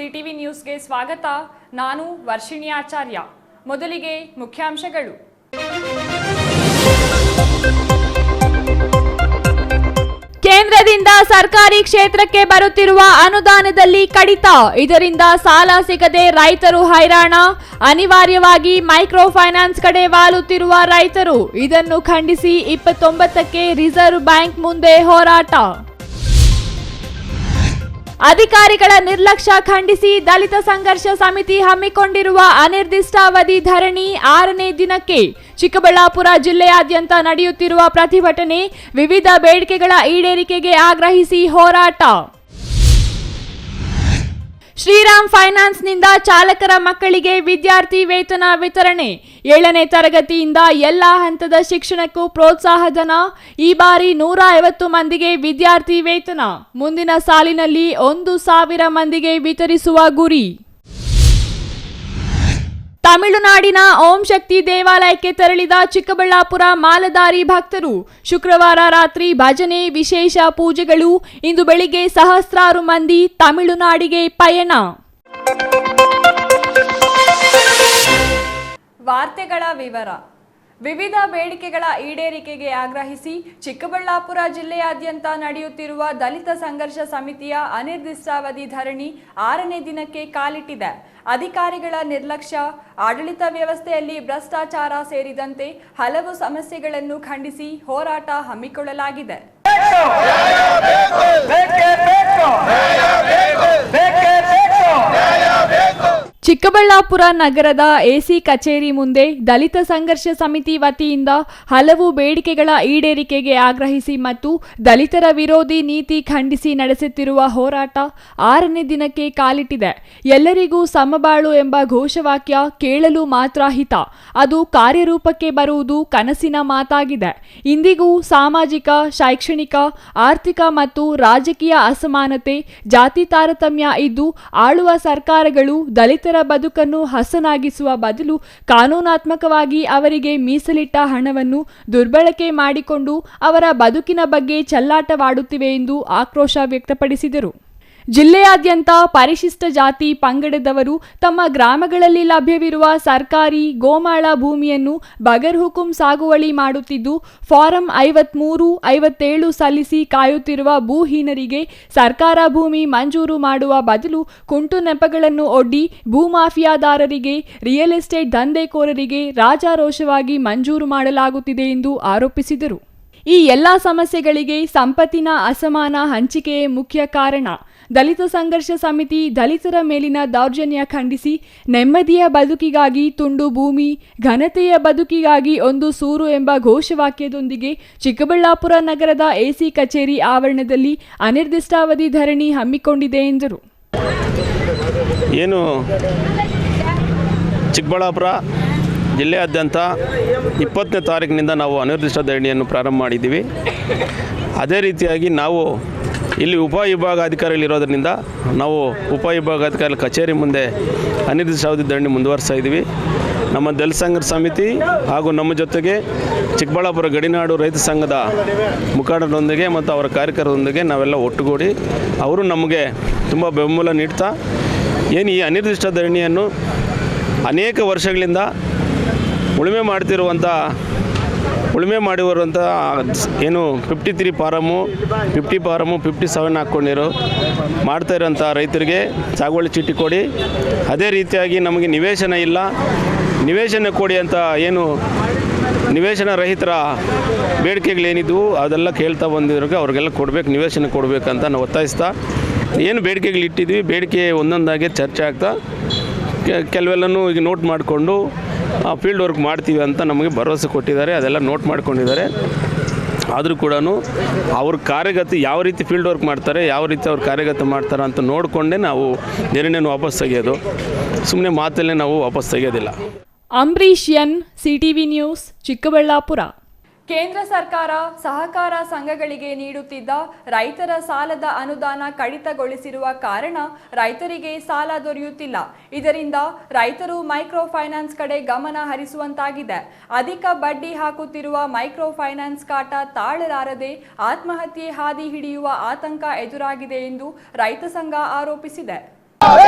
CTV ನ್ಯೂಸ್ಗೆ ಸ್ವಾಗತ. ನಾನು ವರ್ಷಿಣಿ ಆಚಾರ್ಯ. ಮೊದಲಿಗೆ ಮುಖ್ಯಾಂಶಗಳು. ಕೇಂದ್ರದಿಂದ ಸರ್ಕಾರಿ ಕ್ಷೇತ್ರಕ್ಕೆ ಬರುತ್ತಿರುವ ಅನುದಾನದಲ್ಲಿ ಕಡಿತ. ಇದರಿಂದ ಸಾಲ ಸಿಗದೆ ರೈತರು ಹೈರಾಣ. ಅನಿವಾರ್ಯವಾಗಿ ಮೈಕ್ರೋ ಫೈನಾನ್ಸ್ ಕಡೆ ವಾಲುತ್ತಿರುವ ರೈತರು. ಇದನ್ನು ಖಂಡಿಸಿ 29ಕ್ಕೆ ರಿಸರ್ವ್ ಬ್ಯಾಂಕ್ ಮುಂದೆ ಹೋರಾಟ. ಅಧಿಕಾರಿಗಳ ನಿರ್ಲಕ್ಷ್ಯ ಖಂಡಿಸಿ ದಲಿತ ಸಂಘರ್ಷ ಸಮಿತಿ ಹಮ್ಮಿಕೊಂಡಿರುವ ಅನಿರ್ದಿಷ್ಟಾವಧಿ ಧರಣಿ 6ನೇ ದಿನಕ್ಕೆ. ಚಿಕ್ಕಬಳ್ಳಾಪುರ ಜಿಲ್ಲೆಯಾದ್ಯಂತ ನಡೆಯುತ್ತಿರುವ ಪ್ರತಿಭಟನೆ, ವಿವಿಧ ಬೇಡಿಕೆಗಳ ಈಡೇರಿಕೆಗೆ ಆಗ್ರಹಿಸಿ ಹೋರಾಟ. ಶ್ರೀರಾಮ್ ಫೈನಾನ್ಸ್ನಿಂದ ಚಾಲಕರ ಮಕ್ಕಳಿಗೆ ವಿದ್ಯಾರ್ಥಿ ವೇತನ ವಿತರಣೆ. 7ನೇ ತರಗತಿಯಿಂದ ಎಲ್ಲ ಹಂತದ ಶಿಕ್ಷಣಕ್ಕೂ ಪ್ರೋತ್ಸಾಹಧನ. ಈ ಬಾರಿ 150 ಮಂದಿಗೆ ವಿದ್ಯಾರ್ಥಿ ವೇತನ. ಮುಂದಿನ ಸಾಲಿನಲ್ಲಿ 1,000 ಮಂದಿಗೆ ವಿತರಿಸುವ ಗುರಿ. ತಮಿಳುನಾಡಿನ ಓಂ ಶಕ್ತಿ ದೇವಾಲಯಕ್ಕೆ ತೆರಳಿದ ಚಿಕ್ಕಬಳ್ಳಾಪುರ ಮಾಲಧಾರಿ ಭಕ್ತರು. ಶುಕ್ರವಾರ ರಾತ್ರಿ ಭಜನೆ, ವಿಶೇಷ ಪೂಜೆಗಳು. ಇಂದು ಬೆಳಿಗ್ಗೆ ಸಹಸ್ರಾರು ಮಂದಿ ತಮಿಳುನಾಡಿಗೆ ಪಯಣ. ವಾರ್ತೆಗಳ ವಿವರ. ವಿವಿಧ ಬೇಡಿಕೆಗಳ ಈಡೇರಿಕೆಗೆ ಆಗ್ರಹಿಸಿ ಚಿಕ್ಕಬಳ್ಳಾಪುರ ಜಿಲ್ಲೆಯಾದ್ಯಂತ ನಡೆಯುತ್ತಿರುವ ದಲಿತ ಸಂಘರ್ಷ ಸಮಿತಿಯ ಅನಿರ್ದಿಷ್ಟಾವಧಿ ಧರಣಿ 6ನೇ ದಿನಕ್ಕೆ ಕಾಲಿಟ್ಟಿದೆ. ಅಧಿಕಾರಿಗಳ ನಿರ್ಲಕ್ಷ್ಯ, ಆಡಳಿತ ವ್ಯವಸ್ಥೆಯಲ್ಲಿ ಭ್ರಷ್ಟಾಚಾರ ಸೇರಿದಂತೆ ಹಲವು ಸಮಸ್ಯೆಗಳನ್ನು ಖಂಡಿಸಿ ಹೋರಾಟ ಹಮ್ಮಿಕೊಳ್ಳಲಾಗಿದೆ. ಚಿಕ್ಕಬಳ್ಳಾಪುರ ನಗರದ ಎಸಿ ಕಚೇರಿ ಮುಂದೆ ದಲಿತ ಸಂಘರ್ಷ ಸಮಿತಿ ವತಿಯಿಂದ ಹಲವು ಬೇಡಿಕೆಗಳ ಈಡೇರಿಕೆಗೆ ಆಗ್ರಹಿಸಿ ಮತ್ತು ದಲಿತರ ವಿರೋಧಿ ನೀತಿ ಖಂಡಿಸಿ ನಡೆಸುತ್ತಿರುವ ಹೋರಾಟ 6ನೇ ದಿನಕ್ಕೆ ಕಾಲಿಟ್ಟಿದೆ. ಎಲ್ಲರಿಗೂ ಸಮಬಾಳು ಎಂಬ ಘೋಷವಾಕ್ಯ ಕೇಳಲು ಮಾತ್ರ ಹಿತ, ಅದು ಕಾರ್ಯರೂಪಕ್ಕೆ ಬರುವುದು ಕನಸಿನ ಮಾತಾಗಿದೆ. ಇಂದಿಗೂ ಸಾಮಾಜಿಕ, ಶೈಕ್ಷಣಿಕ, ಆರ್ಥಿಕ ಮತ್ತು ರಾಜಕೀಯ ಅಸಮಾನತೆ, ಜಾತಿ ತಾರತಮ್ಯ ಇದ್ದು ಆಳುವ ಸರ್ಕಾರಗಳು ದಲಿತರ ಬದುಕನ್ನು ಹಸನಾಗಿಸುವ ಬದಲು ಕಾನೂನಾತ್ಮಕವಾಗಿ ಅವರಿಗೆ ಮೀಸಲಿಟ್ಟ ಹಣವನ್ನು ದುರ್ಬಳಕೆ ಮಾಡಿಕೊಂಡು ಅವರ ಬದುಕಿನ ಬಗ್ಗೆ ಚೆಲ್ಲಾಟವಾಡುತ್ತಿವೆ ಎಂದು ಆಕ್ರೋಶ ವ್ಯಕ್ತಪಡಿಸಿದರು. ಜಿಲ್ಲೆಯಾದ್ಯಂತ ಪರಿಶಿಷ್ಟ ಜಾತಿ ಪಂಗಡದವರು ತಮ್ಮ ಗ್ರಾಮಗಳಲ್ಲಿ ಲಭ್ಯವಿರುವ ಸರ್ಕಾರಿ ಗೋಮಾಳ ಭೂಮಿಯನ್ನು ಬಗರ್ ಹುಕುಂ ಸಾಗುವಳಿ ಮಾಡುತ್ತಿದ್ದು, ಫಾರಂ 53, 57 ಸಲ್ಲಿಸಿ ಕಾಯುತ್ತಿರುವ ಭೂಹೀನರಿಗೆ ಸರ್ಕಾರ ಭೂಮಿ ಮಂಜೂರು ಮಾಡುವ ಬದಲು ಕುಂಟು ನೆಪಗಳನ್ನು ಒಡ್ಡಿ ಭೂಮಾಫಿಯಾದಾರರಿಗೆ, ರಿಯಲ್ ಎಸ್ಟೇಟ್ ದಂಧೆಕೋರರಿಗೆ ರಾಜಾರೋಷವಾಗಿ ಮಂಜೂರು ಮಾಡಲಾಗುತ್ತಿದೆ ಎಂದು ಆರೋಪಿಸಿದರು. ಈ ಎಲ್ಲ ಸಮಸ್ಯೆಗಳಿಗೆ ಸಂಪತ್ತಿನ ಅಸಮಾನ ಹಂಚಿಕೆಯೇ ಮುಖ್ಯ ಕಾರಣ. ದಲಿತ ಸಂಘರ್ಷ ಸಮಿತಿ ದಲಿತರ ಮೇಲಿನ ದೌರ್ಜನ್ಯ ಖಂಡಿಸಿ ನೆಮ್ಮದಿಯ ಬದುಕಿಗಾಗಿ ತುಂಡು ಭೂಮಿ, ಘನತೆಯ ಬದುಕಿಗಾಗಿ ಒಂದು ಸೂರು ಎಂಬ ಘೋಷವಾಕ್ಯದೊಂದಿಗೆ ಚಿಕ್ಕಬಳ್ಳಾಪುರ ನಗರದ ಎಸಿ ಕಚೇರಿ ಆವರಣದಲ್ಲಿ ಅನಿರ್ದಿಷ್ಟಾವಧಿ ಧರಣಿ ಹಮ್ಮಿಕೊಂಡಿದೆ ಎಂದರು. ಏನು ಚಿಕ್ಕಬಳ್ಳಾಪುರ ಜಿಲ್ಲೆಯಾದ್ಯಂತ 20ನೇ ತಾರೀಕಿನಿಂದ ನಾವು ಅನಿರ್ದಿಷ್ಟ ಧರಣಿಯನ್ನು ಪ್ರಾರಂಭ ಮಾಡಿದ್ದೀವಿ. ಅದೇ ರೀತಿಯಾಗಿ ನಾವು ಇಲ್ಲಿ ಉಪವಿಭಾಗಾಧಿಕಾರಿಗಳಿರೋದ್ರಿಂದ ನಾವು ಉಪವಿಭಾಗಾಧಿಕಾರಿ ಕಚೇರಿ ಮುಂದೆ ಅನಿರ್ದಿಷ್ಟಾವಧಿ ಧರಣಿ ಮುಂದುವರಿಸ್ತಾ ಇದ್ದೀವಿ. ನಮ್ಮ ದಲಿತ ಸಂಘರ್ಷ ಸಮಿತಿ ಹಾಗೂ ನಮ್ಮ ಜೊತೆಗೆ ಚಿಕ್ಕಬಳ್ಳಾಪುರ ಗಡಿನಾಡು ರೈತ ಸಂಘದ ಮುಖಂಡರೊಂದಿಗೆ ಮತ್ತು ಅವರ ಕಾರ್ಯಕರ್ತರೊಂದಿಗೆ ನಾವೆಲ್ಲ ಒಟ್ಟುಗೂಡಿ ಅವರು ನಮಗೆ ತುಂಬ ಬೆಂಬಲ ನೀಡ್ತಾ ಏನು ಈ ಅನಿರ್ದಿಷ್ಟ ಧರಣಿಯನ್ನು ಅನೇಕ ವರ್ಷಗಳಿಂದ ಉಳುಮೆ ಮಾಡಿರುವಂಥ ಏನು 53 ಫಾರಮು, 50 ಫಾರಮು, 57 ಹಾಕ್ಕೊಂಡಿರೋ ಮಾಡ್ತಾ ಇರೋಂಥ ರೈತರಿಗೆ ಸಾಗುವಳಿ ಚೀಟಿ ಕೊಡಿ. ಅದೇ ರೀತಿಯಾಗಿ ನಮಗೆ ನಿವೇಶನ ಇಲ್ಲ, ನಿವೇಶನ ಕೊಡಿ ಅಂತ ಏನು ನಿವೇಶನ ರಹಿತರ ಬೇಡಿಕೆಗಳೇನಿದ್ವು ಅದೆಲ್ಲ ಕೇಳ್ತಾ ಬಂದಿರೋರಿಗೆ ಅವ್ರಿಗೆಲ್ಲ ಕೊಡಬೇಕು, ನಿವೇಶನ ಕೊಡಬೇಕಂತ ನಾವು ಒತ್ತಾಯಿಸ್ತಾ ಏನು ಬೇಡಿಕೆಗಳು ಇಟ್ಟಿದ್ವಿ, ಬೇಡಿಕೆ ಒಂದೊಂದಾಗಿ ಚರ್ಚೆ ಆಗ್ತಾ ಕೆಲವೆಲ್ಲನೂ ಈಗ ನೋಟ್ ಮಾಡಿಕೊಂಡು ಫೀಲ್ಡ್ ವರ್ಕ್ ಮಾಡ್ತೀವಿ ಅಂತ ನಮಗೆ ಭರವಸೆ ಕೊಟ್ಟಿದ್ದಾರೆ. ಅದೆಲ್ಲ ನೋಟ್ ಮಾಡ್ಕೊಂಡಿದ್ದಾರೆ. ಆದರೂ ಕೂಡ ಅವ್ರ ಕಾರ್ಯಗತ ಯಾವ ರೀತಿ ಫೀಲ್ಡ್ ವರ್ಕ್ ಮಾಡ್ತಾರೆ, ಯಾವ ರೀತಿ ಅವ್ರು ಕಾರ್ಯಗತ ಮಾಡ್ತಾರೆ ಅಂತ ನೋಡಿಕೊಂಡೇ ನಾವು ಧರಣಿಯನ್ನು ವಾಪಸ್ ತೆಗೆಯೋದು, ಸುಮ್ಮನೆ ಮಾತಲ್ಲೇ ನಾವು ವಾಪಸ್ ತೆಗೆಯೋದಿಲ್ಲ. Ambareesh N, CTV news, Chikkaballapur. ಕೇಂದ್ರ ಸರ್ಕಾರ ಸಹಕಾರ ಸಂಘಗಳಿಗೆ ನೀಡುತ್ತಿದ್ದ ರೈತರ ಸಾಲದ ಅನುದಾನ ಕಡಿತಗೊಳಿಸಿರುವ ಕಾರಣ ರೈತರಿಗೆ ಸಾಲ ದೊರೆಯುತ್ತಿಲ್ಲ. ಇದರಿಂದ ರೈತರು ಮೈಕ್ರೋ ಫೈನಾನ್ಸ್ ಕಡೆ ಗಮನ ಹರಿಸುವಂತಾಗಿದೆ. ಅಧಿಕ ಬಡ್ಡಿ ಹಾಕುತ್ತಿರುವ ಮೈಕ್ರೋ ಫೈನಾನ್ಸ್ ಕಾಟ ತಾಳಲಾರದೆ ಆತ್ಮಹತ್ಯೆ ಹಾದಿ ಹಿಡಿಯುವ ಆತಂಕ ಎದುರಾಗಿದೆ ಎಂದು ರೈತ ಸಂಘ ಆರೋಪಿಸಿದೆ.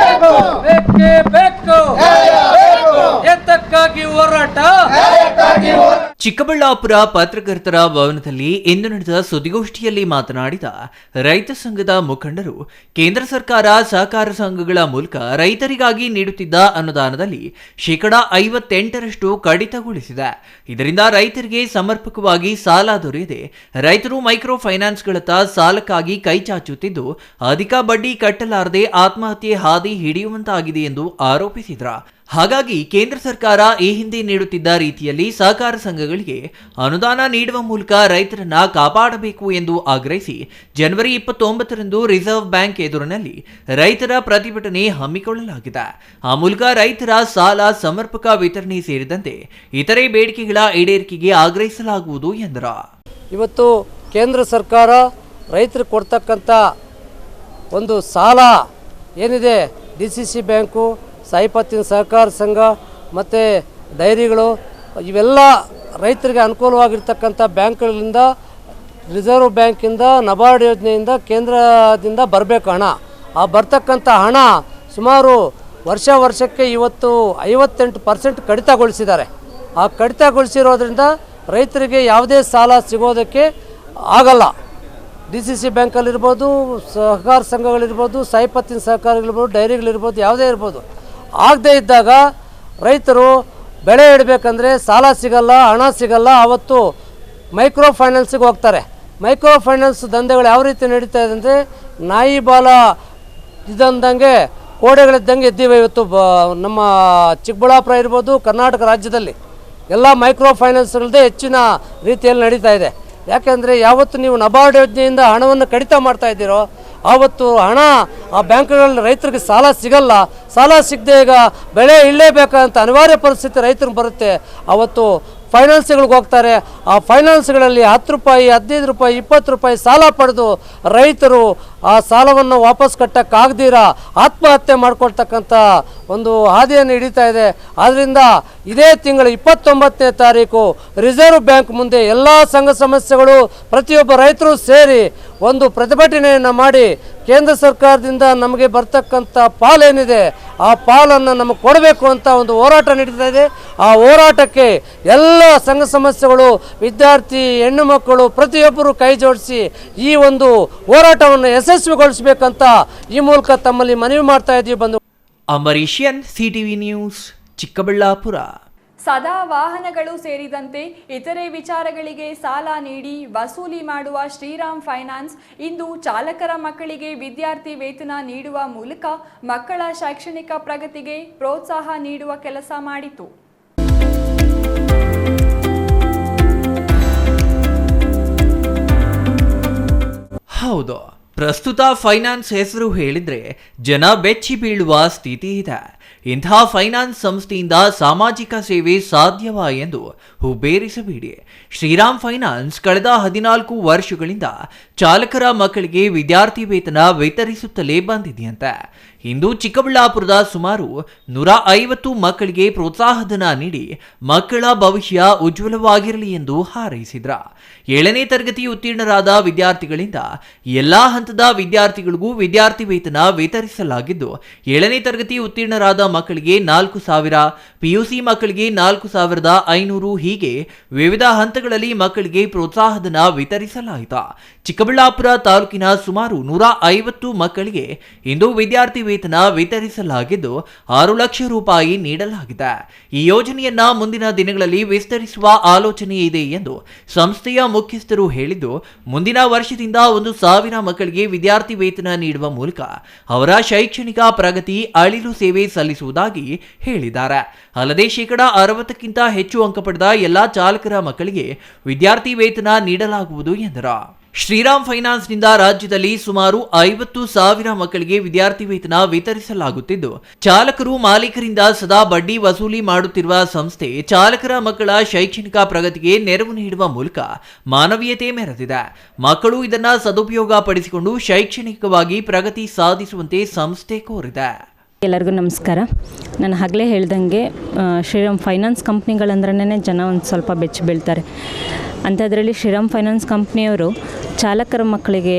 ಬೇಕೇ ಬೇಕು, ಎತ್ತಕ್ಕಾಗಿ ಹೋರಾಟ. ಚಿಕ್ಕಬಳ್ಳಾಪುರ ಪತ್ರಕರ್ತರ ಭವನದಲ್ಲಿ ಇಂದು ನಡೆದ ಸುದ್ದಿಗೋಷ್ಠಿಯಲ್ಲಿ ಮಾತನಾಡಿದ ರೈತ ಸಂಘದ ಮುಖಂಡರು, ಕೇಂದ್ರ ಸರ್ಕಾರ ಸಹಕಾರ ಸಂಘಗಳ ಮೂಲಕ ರೈತರಿಗಾಗಿ ನೀಡುತ್ತಿದ್ದ ಅನುದಾನದಲ್ಲಿ 58% ಕಡಿತಗೊಳಿಸಿದೆ. ಇದರಿಂದ ರೈತರಿಗೆ ಸಮರ್ಪಕವಾಗಿ ಸಾಲ ದೊರೆಯದೆ ರೈತರು ಮೈಕ್ರೋ ಫೈನಾನ್ಸ್ಗಳತ್ತ ಸಾಲಕ್ಕಾಗಿ ಕೈಚಾಚುತ್ತಿದ್ದು ಅಧಿಕ ಬಡ್ಡಿ ಕಟ್ಟಲಾರದೆ ಆತ್ಮಹತ್ಯೆ ಹಾದಿ ಹಿಡಿಯುವಂತಾಗಿದೆ ಎಂದು ಆರೋಪಿಸಿದರು. ಹಾಗಾಗಿ ಕೇಂದ್ರ ಸರ್ಕಾರ ಈ ಹಿಂದೆ ನೀಡುತ್ತಿದ್ದ ರೀತಿಯಲ್ಲಿ ಸಹಕಾರ ಸಂಘಗಳಿಗೆ ಅನುದಾನ ನೀಡುವ ಮೂಲಕ ರೈತರನ್ನ ಕಾಪಾಡಬೇಕು ಎಂದು ಆಗ್ರಹಿಸಿ ಜನವರಿ 29ರಂದು ರಿಸರ್ವ್ ಬ್ಯಾಂಕ್ ಎದುರಿನಲ್ಲಿ ರೈತರ ಪ್ರತಿಭಟನೆ ಹಮ್ಮಿಕೊಳ್ಳಲಾಗಿದೆ. ಆ ಮೂಲಕ ರೈತರ ಸಾಲ ಸಮರ್ಪಕ ವಿತರಣೆ ಸೇರಿದಂತೆ ಇತರೆ ಬೇಡಿಕೆಗಳ ಈಡೇರಿಕೆಗೆ ಆಗ್ರಹಿಸಲಾಗುವುದು ಎಂದರು. ಇವತ್ತು ಕೇಂದ್ರ ಸರ್ಕಾರ ರೈತರಿಗೆ ಕೊಡ್ತಕ್ಕಂಥ ಒಂದು ಸಾಲ ಏನಿದೆ, DCC ಬ್ಯಾಂಕು, ಸಾಯಿಪತ್ತಿನ ಸಹಕಾರ ಸಂಘ ಮತ್ತು ಡೈರಿಗಳು, ಇವೆಲ್ಲ ರೈತರಿಗೆ ಅನುಕೂಲವಾಗಿರ್ತಕ್ಕಂಥ ಬ್ಯಾಂಕ್ಗಳಿಂದ, ರಿಸರ್ವ್ ಬ್ಯಾಂಕಿಂದ, ನಬಾರ್ಡ್ ಯೋಜನೆಯಿಂದ, ಕೇಂದ್ರದಿಂದ ಬರಬೇಕು ಹಣ. ಆ ಬರ್ತಕ್ಕಂಥ ಹಣ ಸುಮಾರು ವರ್ಷಕ್ಕೆ ಇವತ್ತು 58% ಕಡಿತಗೊಳಿಸಿದ್ದಾರೆ. ಆ ಕಡಿತಗೊಳಿಸಿರೋದ್ರಿಂದ ರೈತರಿಗೆ ಯಾವುದೇ ಸಾಲ ಸಿಗೋದಕ್ಕೆ ಆಗಲ್ಲ. DCC ಬ್ಯಾಂಕಲ್ಲಿರ್ಬೋದು, ಸಹಕಾರ ಸಂಘಗಳಿರ್ಬೋದು, ಸಾಯಿಪತ್ತಿನ ಸಹಕಾರಗಳಿರ್ಬೋದು, ಡೈರಿಗಳಿರ್ಬೋದು, ಯಾವುದೇ ಇರ್ಬೋದು. ಆಗದೇ ಇದ್ದಾಗ ರೈತರು ಬೆಳೆ ಇಡಬೇಕಂದ್ರೆ ಸಾಲ ಸಿಗಲ್ಲ, ಹಣ ಸಿಗಲ್ಲ. ಆವತ್ತು ಮೈಕ್ರೋ ಫೈನಾನ್ಸಿಗೆ ಹೋಗ್ತಾರೆ. ಮೈಕ್ರೋ ಫೈನಾನ್ಸ್ ದಂಧೆಗಳು ಯಾವ ರೀತಿ ನಡೀತಾ ಇದೆ ಅಂದರೆ, ನಾಯಿ ಬಾಲ ಇದ್ದಂಗೆ ಕೋಡೆಗಳಿದ್ದಂಗೆ ಇದ್ದೀವಿ ಇವತ್ತು ನಮ್ಮ ಚಿಕ್ಕಬಳ್ಳಾಪುರ ಇರ್ಬೋದು, ಕರ್ನಾಟಕ ರಾಜ್ಯದಲ್ಲಿ ಎಲ್ಲ ಮೈಕ್ರೋ ಫೈನಾನ್ಸ್ಗಳದ್ದೇ ಹೆಚ್ಚಿನ ರೀತಿಯಲ್ಲಿ ನಡೀತಾ ಇದೆ. ಯಾಕೆಂದರೆ ಯಾವತ್ತು ನೀವು ನಬಾರ್ಡ್ ಯೋಜನೆಯಿಂದ ಹಣವನ್ನು ಕಡಿತ ಮಾಡ್ತಾ ಇದ್ದೀರೋ ಆವತ್ತು ಹಣ ಆ ಬ್ಯಾಂಕ್ಗಳಲ್ಲಿ ರೈತರಿಗೆ ಸಾಲ ಸಿಗಲ್ಲ. ಸಾಲ ಸಿಗದೆ ಈಗ ಬೆಳೆ ಇಡಲೇಬೇಕಂತ ಅನಿವಾರ್ಯ ಪರಿಸ್ಥಿತಿ ರೈತರಿಗೆ ಬರುತ್ತೆ. ಆವತ್ತು ಫೈನಾನ್ಸ್ಗಳಿಗೆ ಹೋಗ್ತಾರೆ. ಆ ಫೈನಾನ್ಸ್ಗಳಲ್ಲಿ 10 ರೂಪಾಯಿ, 15 ರೂಪಾಯಿ, 20 ರೂಪಾಯಿ ಸಾಲ ಪಡೆದು ರೈತರು ಆ ಸಾಲವನ್ನು ವಾಪಸ್ ಕಟ್ಟಕ್ಕಾಗದಿರ ಆತ್ಮಹತ್ಯೆ ಮಾಡ್ಕೊಳ್ತಕ್ಕಂಥ ಒಂದು ಹಾದಿಯನ್ನು ಹಿಡಿತಾ ಇದೆ. ಆದ್ದರಿಂದ ಇದೇ ತಿಂಗಳು 29ನೇ ತಾರೀಕು ರಿಸರ್ವ್ ಬ್ಯಾಂಕ್ ಮುಂದೆ ಎಲ್ಲ ಸಂಘ ಸಂಸ್ಥೆಗಳು, ಪ್ರತಿಯೊಬ್ಬ ರೈತರು ಸೇರಿ ಒಂದು ಪ್ರತಿಭಟನೆಯನ್ನು ಮಾಡಿ ಕೇಂದ್ರ ಸರ್ಕಾರದಿಂದ ನಮಗೆ ಬರ್ತಕ್ಕಂಥ ಪಾಲೇನಿದೆ ಆ ಪಾಲನ್ನು ನಮಗೆ ಕೊಡಬೇಕು ಅಂತ ಒಂದು ಹೋರಾಟ ನಡೀತಾ ಇದೆ. ಆ ಹೋರಾಟಕ್ಕೆ ಎಲ್ಲ ಸಂಘ ಸಂಸ್ಥೆಗಳು, ವಿದ್ಯಾರ್ಥಿ, ಹೆಣ್ಣು ಮಕ್ಕಳು ಪ್ರತಿಯೊಬ್ಬರು ಕೈ ಜೋಡಿಸಿ ಈ ಒಂದು ಹೋರಾಟವನ್ನು ಯಶಸ್ವಿಗೊಳಿಸಬೇಕಂತ ಈ ಮೂಲಕ ತಮ್ಮಲ್ಲಿ ಮನವಿ ಮಾಡ್ತಾ ಇದ್ದೀವಿ. ಬಂದು ಅಮರೀಶಿಯನ್, CTV ನ್ಯೂಸ್, ಚಿಕ್ಕಬಳ್ಳಾಪುರ. ಸದಾ ವಾಹನಗಳು ಸೇರಿದಂತೆ ಇತರೆ ವಿಚಾರಗಳಿಗೆ ಸಾಲ ನೀಡಿ ವಸೂಲಿ ಮಾಡುವ ಶ್ರೀರಾಮ್ ಫೈನಾನ್ಸ್ ಇಂದು ಚಾಲಕರ ಮಕ್ಕಳಿಗೆ ವಿದ್ಯಾರ್ಥಿ ವೇತನ ನೀಡುವ ಮೂಲಕ ಮಕ್ಕಳ ಶೈಕ್ಷಣಿಕ ಪ್ರಗತಿಗೆ ಪ್ರೋತ್ಸಾಹ ನೀಡುವ ಕೆಲಸ ಮಾಡಿತು. ಹೌದು, ಪ್ರಸ್ತುತ ಫೈನಾನ್ಸ್ ಹೆಸರು ಹೇಳಿದ್ರೆ ಜನ ಬೆಚ್ಚಿ ಬೀಳುವ ಸ್ಥಿತಿ ಇದೆ. ಇಂತಹ ಫೈನಾನ್ಸ್ ಸಂಸ್ಥೆಯಿಂದ ಸಾಮಾಜಿಕ ಸೇವೆ ಸಾಧ್ಯವಾ ಎಂದು ಹುಬ್ಬೇರಿಸಬೇಡಿ. ಶ್ರೀರಾಮ್ ಫೈನಾನ್ಸ್ ಕಳೆದ 14 ವರ್ಷಗಳಿಂದ ಚಾಲಕರ ಮಕ್ಕಳಿಗೆ ವಿದ್ಯಾರ್ಥಿ ವೇತನ ವಿತರಿಸುತ್ತಲೇ ಬಂದಿದೆಯಂತೆ. ಇಂದು ಚಿಕ್ಕಬಳ್ಳಾಪುರದ ಸುಮಾರು 150 ಮಕ್ಕಳಿಗೆ ಪ್ರೋತ್ಸಾಹಧನ ನೀಡಿ ಮಕ್ಕಳ ಭವಿಷ್ಯ ಉಜ್ವಲವಾಗಿರಲಿ ಎಂದು ಹಾರೈಸಿದ್ರ. 7ನೇ ತರಗತಿ ಉತ್ತೀರ್ಣರಾದ ವಿದ್ಯಾರ್ಥಿಗಳಿಂದ ಎಲ್ಲಾ ಹಂತದ ವಿದ್ಯಾರ್ಥಿಗಳಿಗೂ ವಿದ್ಯಾರ್ಥಿ ವೇತನ ವಿತರಿಸಲಾಗಿದ್ದು, 7ನೇ ತರಗತಿ ಉತ್ತೀರ್ಣರಾದ ಮಕ್ಕಳಿಗೆ 4,000, PUC ಮಕ್ಕಳಿಗೆ 4,500 ಹೀಗೆ ವಿವಿಧ ಹಂತಗಳಲ್ಲಿ ಮಕ್ಕಳಿಗೆ ಪ್ರೋತ್ಸಾಹಧನ ವಿತರಿಸಲಾಯಿತು. ಚಿಕ್ಕಬಳ್ಳಾಪುರ ತಾಲೂಕಿನ ಸುಮಾರು 150 ಮಕ್ಕಳಿಗೆ ಇಂದು ವಿದ್ಯಾರ್ಥಿ ವೇತನ ವಿತರಿಸಲಾಗಿದ್ದು 6 ಲಕ್ಷ ರೂಪಾಯಿ ನೀಡಲಾಗಿದೆ. ಈ ಯೋಜನೆಯನ್ನ ಮುಂದಿನ ದಿನಗಳಲ್ಲಿ ವಿಸ್ತರಿಸುವ ಆಲೋಚನೆ ಇದೆ ಎಂದು ಸಂಸ್ಥೆಯ ಮುಖ್ಯಸ್ಥರು ಹೇಳಿದ್ದು, ಮುಂದಿನ ವರ್ಷದಿಂದ 1,000 ಮಕ್ಕಳಿಗೆ ವಿದ್ಯಾರ್ಥಿ ವೇತನ ನೀಡುವ ಮೂಲಕ ಅವರ ಶೈಕ್ಷಣಿಕ ಪ್ರಗತಿ ಅಳಿಲು ಸೇವೆ ಸಲ್ಲಿಸುವುದಾಗಿ ಹೇಳಿದ್ದಾರೆ. ಅಲ್ಲದೆ 60%ಕ್ಕಿಂತ ಹೆಚ್ಚು ಅಂಕ ಪಡೆದ ಎಲ್ಲಾ ಚಾಲಕರ ಮಕ್ಕಳಿಗೆ ವಿದ್ಯಾರ್ಥಿ ವೇತನ ನೀಡಲಾಗುವುದು ಎಂದರು. ಶ್ರೀರಾಮ್ ಫೈನಾನ್ಸ್ನಿಂದ ರಾಜ್ಯದಲ್ಲಿ ಸುಮಾರು 50,000 ಮಕ್ಕಳಿಗೆ ವಿದ್ಯಾರ್ಥಿ ವೇತನ ವಿತರಿಸಲಾಗುತ್ತಿದ್ದು, ಚಾಲಕರು ಮಾಲೀಕರಿಂದ ಸದಾ ಬಡ್ಡಿ ವಸೂಲಿ ಮಾಡುತ್ತಿರುವ ಸಂಸ್ಥೆ ಚಾಲಕರ ಮಕ್ಕಳ ಶೈಕ್ಷಣಿಕ ಪ್ರಗತಿಗೆ ನೆರವು ನೀಡುವ ಮೂಲಕ ಮಾನವೀಯತೆ ಮೆರೆದಿದೆ. ಮಕ್ಕಳು ಇದನ್ನು ಸದುಪಯೋಗ ಪಡಿಸಿಕೊಂಡು ಶೈಕ್ಷಣಿಕವಾಗಿ ಪ್ರಗತಿ ಸಾಧಿಸುವಂತೆ ಸಂಸ್ಥೆ ಕೋರಿದೆ. ಎಲ್ಲರಿಗೂ ನಮಸ್ಕಾರ. ನಾನು ಆಗಲೇ ಹೇಳ್ದಂಗೆ ಶ್ರೀರಾಮ್ ಫೈನಾನ್ಸ್ ಕಂಪ್ನಿಗಳಂದ್ರೇ ಜನ ಒಂದು ಸ್ವಲ್ಪ ಬೆಚ್ಚಿ ಬೀಳ್ತಾರೆ. ಅಂಥದ್ರಲ್ಲಿ ಶ್ರೀರಾಮ್ ಫೈನಾನ್ಸ್ ಕಂಪ್ನಿಯವರು ಚಾಲಕರ ಮಕ್ಕಳಿಗೆ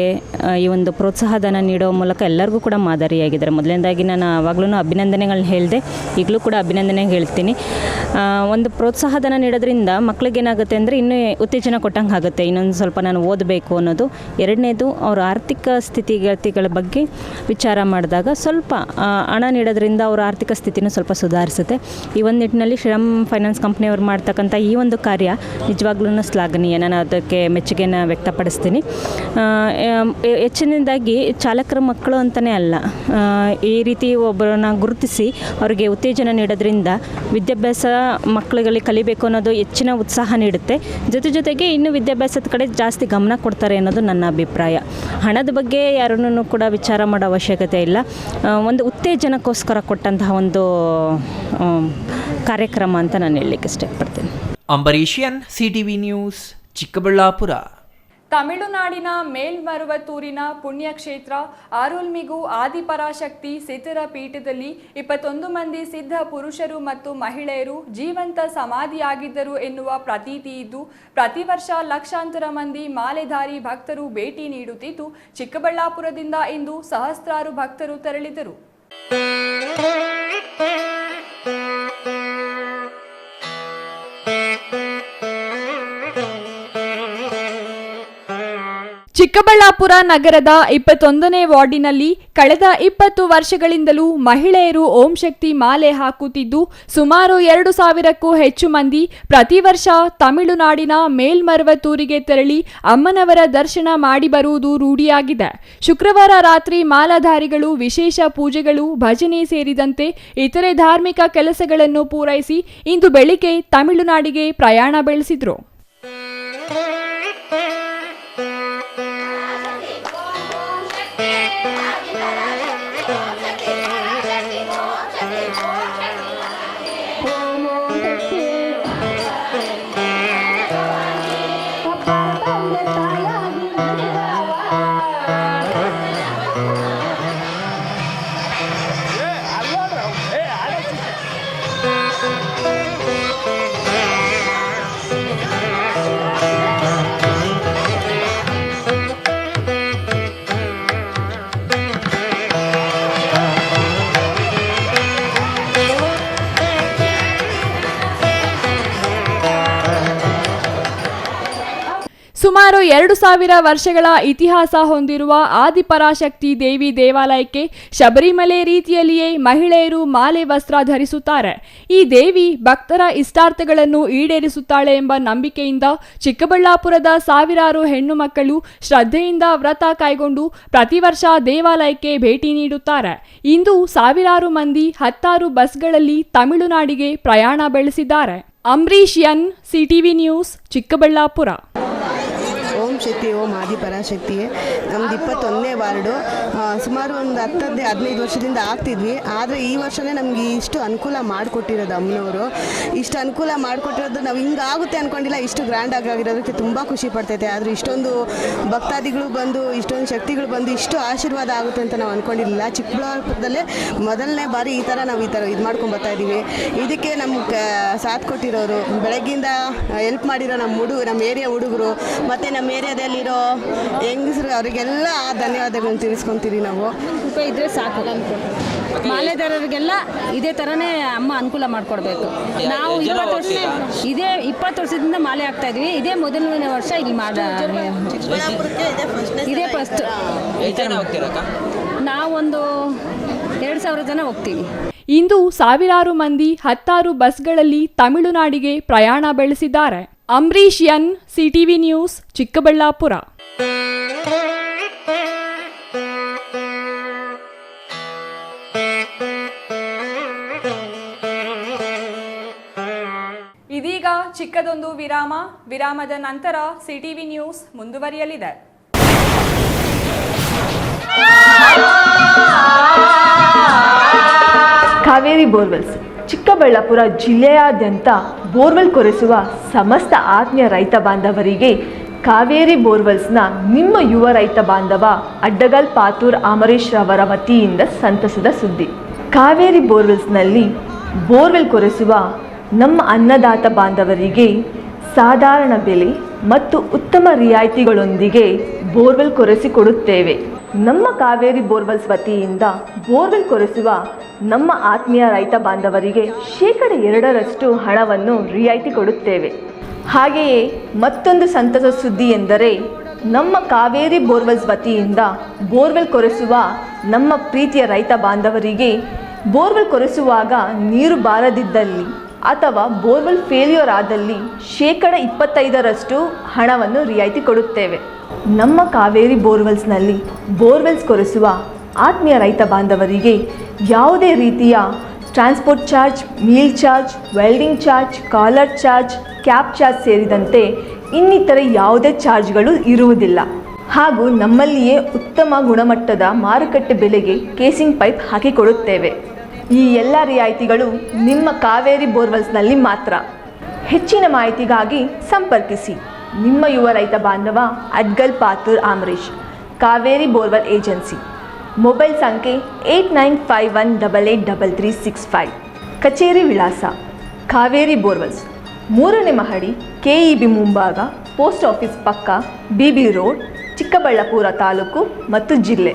ಈ ಒಂದು ಪ್ರೋತ್ಸಾಹಧನ ನೀಡೋ ಮೂಲಕ ಎಲ್ಲರಿಗೂ ಕೂಡ ಮಾದರಿಯಾಗಿದ್ದಾರೆ. ಮೊದಲನೇದಾಗಿ ನಾನು ಆವಾಗಲೂ ಅಭಿನಂದನೆಗಳನ್ನ ಹೇಳಿದೆ, ಈಗಲೂ ಕೂಡ ಅಭಿನಂದನೆ ಹೇಳ್ತೀನಿ. ಒಂದು ಪ್ರೋತ್ಸಾಹಧನ ನೀಡೋದ್ರಿಂದ ಮಕ್ಳಿಗೇನಾಗುತ್ತೆ ಅಂದರೆ ಇನ್ನೂ ಉತ್ತೇಜನ ಕೊಟ್ಟಂಗೆ ಆಗುತ್ತೆ, ಇನ್ನೊಂದು ಸ್ವಲ್ಪ ನಾನು ಓದಬೇಕು ಅನ್ನೋದು. ಎರಡನೇದು ಅವ್ರ ಆರ್ಥಿಕ ಸ್ಥಿತಿಗತಿಗಳ ಬಗ್ಗೆ ವಿಚಾರ ಮಾಡಿದಾಗ ಸ್ವಲ್ಪ ಹಣ ನೀಡೋದ್ರಿಂದ ಅವರ ಆರ್ಥಿಕ ಸ್ಥಿತಿನೂ ಸ್ವಲ್ಪ ಸುಧಾರಿಸುತ್ತೆ. ಈ ಒಂದು ನಿಟ್ಟಿನಲ್ಲಿ ಶ್ರೀರಾಮ್ ಫೈನಾನ್ಸ್ ಕಂಪ್ನಿಯವ್ರು ಮಾಡ್ತಕ್ಕಂಥ ಈ ಒಂದು ಕಾರ್ಯ ನಿಜವಾಗ್ಲೂ ಶ್ಲಾಘನೀಯ. ನಾನು ಅದಕ್ಕೆ ಮೆಚ್ಚುಗೆನ ವ್ಯಕ್ತಪಡಿಸ್ತೀನಿ. ಹೆಚ್ಚಿನದಾಗಿ ಚಾಲಕರ ಮಕ್ಕಳು ಅಂತಲೇ ಅಲ್ಲ, ಈ ರೀತಿ ಒಬ್ಬರನ್ನ ಗುರುತಿಸಿ ಅವರಿಗೆ ಉತ್ತೇಜನ ನೀಡೋದ್ರಿಂದ ವಿದ್ಯಾಭ್ಯಾಸ ಮಕ್ಕಳುಗಳಿಗೆ ಕಲಿಬೇಕು ಅನ್ನೋದು ಹೆಚ್ಚಿನ ಉತ್ಸಾಹ ನೀಡುತ್ತೆ. ಜೊತೆಗೆ ಇನ್ನೂ ವಿದ್ಯಾಭ್ಯಾಸದ ಕಡೆ ಜಾಸ್ತಿ ಗಮನ ಕೊಡ್ತಾರೆ ಅನ್ನೋದು ನನ್ನ ಅಭಿಪ್ರಾಯ. ಹಣದ ಬಗ್ಗೆ ಯಾರನ್ನೂ ಕೂಡ ವಿಚಾರ ಮಾಡೋ ಅವಶ್ಯಕತೆ ಇಲ್ಲ. ಒಂದು ಉತ್ತೇಜನಕ್ಕೋಸ್ಕರ ಕೊಟ್ಟಂತಹ ಒಂದು ಕಾರ್ಯಕ್ರಮ ಅಂತ ನಾನು ಹೇಳಲಿಕ್ಕೆ ಇಷ್ಟಪಡ್ತೀನಿ. ಅಂಬರೀಷಿಯನ್, CTV ನ್ಯೂಸ್, ಚಿಕ್ಕಬಳ್ಳಾಪುರ. ತಮಿಳುನಾಡಿನ ಮೇಲ್ಮರುವತ್ತೂರಿನ ಪುಣ್ಯಕ್ಷೇತ್ರ ಅರುಳ್ಮಿಗು ಆದಿಪರಾಶಕ್ತಿ ಸಿದ್ಧರ ಪೀಠದಲ್ಲಿ 21 ಮಂದಿ ಸಿದ್ಧ ಪುರುಷರು ಮತ್ತು ಮಹಿಳೆಯರು ಜೀವಂತ ಸಮಾಧಿಯಾಗಿದ್ದರು ಎನ್ನುವ ಪ್ರತೀತಿ ಇದ್ದು, ಪ್ರತಿ ವರ್ಷ ಲಕ್ಷಾಂತರ ಮಂದಿ ಮಾಲೆಧಾರಿ ಭಕ್ತರು ಭೇಟಿ ನೀಡುತ್ತಿದ್ದು, ಚಿಕ್ಕಬಳ್ಳಾಪುರದಿಂದ ಇಂದು ಸಹಸ್ರಾರು ಭಕ್ತರು ತೆರಳಿದರು. ಚಿಕ್ಕಬಳ್ಳಾಪುರ ನಗರದ 21ನೇ ವಾರ್ಡಿನಲ್ಲಿ ಕಳೆದ 20 ವರ್ಷಗಳಿಂದಲೂ ಮಹಿಳೆಯರು ಓಂ ಶಕ್ತಿ ಮಾಲೆ ಹಾಕುತ್ತಿದ್ದು, ಸುಮಾರು 2,000ಕ್ಕೂ ಹೆಚ್ಚು ಮಂದಿ ಪ್ರತಿ ವರ್ಷ ತಮಿಳುನಾಡಿನ ಮೇಲ್ಮರುವತ್ತೂರಿಗೆ ತೆರಳಿ ಅಮ್ಮನವರ ದರ್ಶನ ಮಾಡಿ ಬರುವುದು ರೂಢಿಯಾಗಿದೆ. ಶುಕ್ರವಾರ ರಾತ್ರಿ ಮಾಲಾಧಾರಿಗಳು ವಿಶೇಷ ಪೂಜೆಗಳು, ಭಜನೆ ಸೇರಿದಂತೆ ಇತರೆ ಧಾರ್ಮಿಕ ಕೆಲಸಗಳನ್ನು ಪೂರೈಸಿ ಇಂದು ಬೆಳಿಗ್ಗೆ ತಮಿಳುನಾಡಿಗೆ ಪ್ರಯಾಣ ಬೆಳೆಸಿದ್ರು. ಸುಮಾರು 2,000 ವರ್ಷಗಳ ಇತಿಹಾಸ ಹೊಂದಿರುವ ಆದಿಪರಾಶಕ್ತಿ ದೇವಿ ದೇವಾಲಯಕ್ಕೆ ಶಬರಿಮಲೆ ರೀತಿಯಲ್ಲಿಯೇ ಮಹಿಳೆಯರು ಮಾಲೆ ವಸ್ತ್ರ ಧರಿಸುತ್ತಾರೆ. ಈ ದೇವಿ ಭಕ್ತರ ಇಷ್ಟಾರ್ಥಗಳನ್ನು ಈಡೇರಿಸುತ್ತಾಳೆ ಎಂಬ ನಂಬಿಕೆಯಿಂದ ಚಿಕ್ಕಬಳ್ಳಾಪುರದ ಸಾವಿರಾರು ಹೆಣ್ಣು ಮಕ್ಕಳು ಶ್ರದ್ಧೆಯಿಂದ ವ್ರತ ಕೈಗೊಂಡು ಪ್ರತಿ ವರ್ಷ ದೇವಾಲಯಕ್ಕೆ ಭೇಟಿ ನೀಡುತ್ತಾರೆ. ಇಂದು ಸಾವಿರಾರು ಮಂದಿ 10 ಬಸ್ಗಳಲ್ಲಿ ತಮಿಳುನಾಡಿಗೆ ಪ್ರಯಾಣ ಬೆಳೆಸಿದ್ದಾರೆ. ಅಂಬರೀಷಿಯನ್, CTV ನ್ಯೂಸ್, ಚಿಕ್ಕಬಳ್ಳಾಪುರ. ಓಂ ಶಕ್ತಿ, ಓಂ ಆದಿಪರಾಶಕ್ತಿಯೇ. ನಮ್ದು 21ನೇ ವಾರ್ಡು. ಸುಮಾರು ಒಂದು 10-15 ವರ್ಷದಿಂದ ಆಗ್ತಿದ್ವಿ. ಆದರೆ ಈ ವರ್ಷವೇ ನಮಗೆ ಇಷ್ಟು ಅನುಕೂಲ ಮಾಡಿಕೊಟ್ಟಿರೋದು ಅಮ್ಮನವರು. ಇಷ್ಟು ಅನುಕೂಲ ಮಾಡಿಕೊಟ್ಟಿರೋದು ನಾವು ಹಿಂಗಾಗುತ್ತೆ ಅಂದ್ಕೊಂಡಿಲ್ಲ. ಇಷ್ಟು ಗ್ರ್ಯಾಂಡ್ ಆಗಿರೋದಕ್ಕೆ ತುಂಬ ಖುಷಿ ಪಡ್ತೈತೆ. ಆದರೆ ಇಷ್ಟೊಂದು ಭಕ್ತಾದಿಗಳು ಬಂದು, ಇಷ್ಟೊಂದು ಶಕ್ತಿಗಳು ಬಂದು ಇಷ್ಟು ಆಶೀರ್ವಾದ ಆಗುತ್ತೆ ಅಂತ ನಾವು ಅಂದ್ಕೊಂಡಿರಲಿಲ್ಲ. ಚಿಕ್ಕಬಳ್ಳಾಪುರದಲ್ಲೇ ಮೊದಲನೇ ಬಾರಿ ಈ ಥರ ಇದು ಮಾಡ್ಕೊಂಡು ಬರ್ತಾಯಿದ್ದೀವಿ. ಇದಕ್ಕೆ ನಮ್ಗೆ ಸಾಥ್ ಕೊಟ್ಟಿರೋರು, ಬೆಳಗ್ಗಿಂದ ಹೆಲ್ಪ್ ಮಾಡಿರೋ ನಮ್ಮ ಏರಿಯಾ ಹುಡುಗರು ಮತ್ತು ನಮ್ಮ ಏರಿಯಾದಲ್ಲಿರೋ ಹೆಂಗಸರು, ಅವರಿಗೆಲ್ಲ ಧನ್ಯವಾದಗಳನ್ನು ತಿಳಿಸ್ಕೊತೀವಿ. ನಾವು ಇದ್ರೆ ಸಾಕು. ಮಾಲೆದಾರರಿಗೆಲ್ಲ ಇದೇ ಥರನೇ ಅಮ್ಮ ಅನುಕೂಲ ಮಾಡಿಕೊಡ್ಬೇಕು. ನಾವು 20 ವರ್ಷದಿಂದ ಮಾಲೆ ಹಾಕ್ತಾ ಇದ್ವಿ. ಇದೇ ಮೊದಲನೇ ವರ್ಷ ಇಲ್ಲಿ ಇದೇ ಫಸ್ಟ್. ನಾವೊಂದು 2,000 ಜನ ಹೋಗ್ತೀವಿ. ಇಂದು ಸಾವಿರಾರು ಮಂದಿ 10 ಬಸ್ಗಳಲ್ಲಿ ತಮಿಳುನಾಡಿಗೆ ಪ್ರಯಾಣ ಬೆಳೆಸಿದ್ದಾರೆ. ಅಂಬರೀಷಿಯನ್, CTV ನ್ಯೂಸ್, ಚಿಕ್ಕಬಳ್ಳಾಪುರ. ಇದೀಗ ಚಿಕ್ಕದೊಂದು ವಿರಾಮದ ನಂತರ CTV ನ್ಯೂಸ್ ಮುಂದುವರಿಯಲಿದೆ. ಕಾವೇರಿ ಬೋರ್ವೆಲ್ಸ್ ಚಿಕ್ಕಬಳ್ಳಾಪುರ ಜಿಲ್ಲೆಯಾದ್ಯಂತ ಬೋರ್ವೆಲ್ ಕೊರೆಸುವ ಸಮಸ್ತ ಆತ್ಮೀಯ ರೈತ ಬಾಂಧವರಿಗೆ ಕಾವೇರಿ ಬೋರ್ವೆಲ್ಸ್ನ ನಿಮ್ಮ ಯುವ ರೈತ ಬಾಂಧವ ಅಡ್ಡಗಲ್ ಪಾತೂರ್ ಅಮರೀಶ್ ರವರ ವತಿಯಿಂದ ಸಂತಸದ ಸುದ್ದಿ. ಕಾವೇರಿ ಬೋರ್ವೆಲ್ಸ್ನಲ್ಲಿ ಬೋರ್ವೆಲ್ ಕೊರೆಸುವ ನಮ್ಮ ಅನ್ನದಾತ ಬಾಂಧವರಿಗೆ ಸಾಧಾರಣ ಬೆಲೆ ಮತ್ತು ಉತ್ತಮ ರಿಯಾಯಿತಿಗಳೊಂದಿಗೆ ಬೋರ್ವೆಲ್ ಕೊರೆಸಿಕೊಡುತ್ತೇವೆ. ನಮ್ಮ ಕಾವೇರಿ ಬೋರ್ವೆಲ್ಸ್ ವತಿಯಿಂದ ಬೋರ್ವೆಲ್ ಕೊರೆಸುವ ನಮ್ಮ ಆತ್ಮೀಯ ರೈತ ಬಾಂಧವರಿಗೆ 2% ಹಣವನ್ನು ರಿಯಾಯಿತಿ ಕೊಡುತ್ತೇವೆ. ಹಾಗೆಯೇ ಮತ್ತೊಂದು ಸಂತಸ ಸುದ್ದಿ ಎಂದರೆ ನಮ್ಮ ಕಾವೇರಿ ಬೋರ್ವೆಲ್ಸ್ ವತಿಯಿಂದ ಬೋರ್ವೆಲ್ ಕೊರೆಸುವ ನಮ್ಮ ಪ್ರೀತಿಯ ರೈತ ಬಾಂಧವರಿಗೆ ಬೋರ್ವೆಲ್ ಕೊರೆಸುವಾಗ ನೀರು ಬಾರದಿದ್ದಲ್ಲಿ ಅಥವಾ ಬೋರ್ವೆಲ್ ಫೇಲ್ಯೂರ್ ಆದಲ್ಲಿ 25% ಹಣವನ್ನು ರಿಯಾಯಿತಿ ಕೊಡುತ್ತೇವೆ. ನಮ್ಮ ಕಾವೇರಿ ಬೋರ್ವೆಲ್ಸ್ನಲ್ಲಿ ಬೋರ್ವೆಲ್ಸ್ ಕೊರೆಸುವ ಆತ್ಮೀಯ ರೈತ ಬಾಂಧವರಿಗೆ ಯಾವುದೇ ರೀತಿಯ transport charge, meal charge, welding charge, collar charge, cab charge ಸೇರಿದಂತೆ ಇನ್ನಿತರ ಯಾವುದೇ ಚಾರ್ಜ್ಗಳು ಇರುವುದಿಲ್ಲ. ಹಾಗೂ ನಮ್ಮಲ್ಲಿಯೇ ಉತ್ತಮ ಗುಣಮಟ್ಟದ ಮಾರುಕಟ್ಟೆ ಬೆಲೆಗೆ ಕೇಸಿಂಗ್ ಪೈಪ್ ಹಾಕಿಕೊಡುತ್ತೇವೆ. ಈ ಎಲ್ಲ ರಿಯಾಯಿತಿಗಳು ನಿಮ್ಮ ಕಾವೇರಿ ಬೋರ್ವೆಲ್ಸ್ನಲ್ಲಿ ಮಾತ್ರ. ಹೆಚ್ಚಿನ ಮಾಹಿತಿಗಾಗಿ ಸಂಪರ್ಕಿಸಿ ನಿಮ್ಮ ಯುವ ರೈತ ಬಾಂಧವ ಅಡ್ಗಲ್ Pathur ಆಮರೇಶ್, Kaveri borewell agency. Mobile ಸಂಖ್ಯೆ 8951883365. ಕಚೇರಿ ವಿಳಾಸ ಕಾವೇರಿ ಬೋರ್ವೆಲ್ಸ್, 3ನೇ ಮಹಡಿ, KEB ಮುಂಭಾಗ, ಪೋಸ್ಟ್ ಆಫೀಸ್ ಪಕ್ಕ, BB ರೋಡ್, ಚಿಕ್ಕಬಳ್ಳಾಪುರ ತಾಲೂಕು ಮತ್ತು ಜಿಲ್ಲೆ.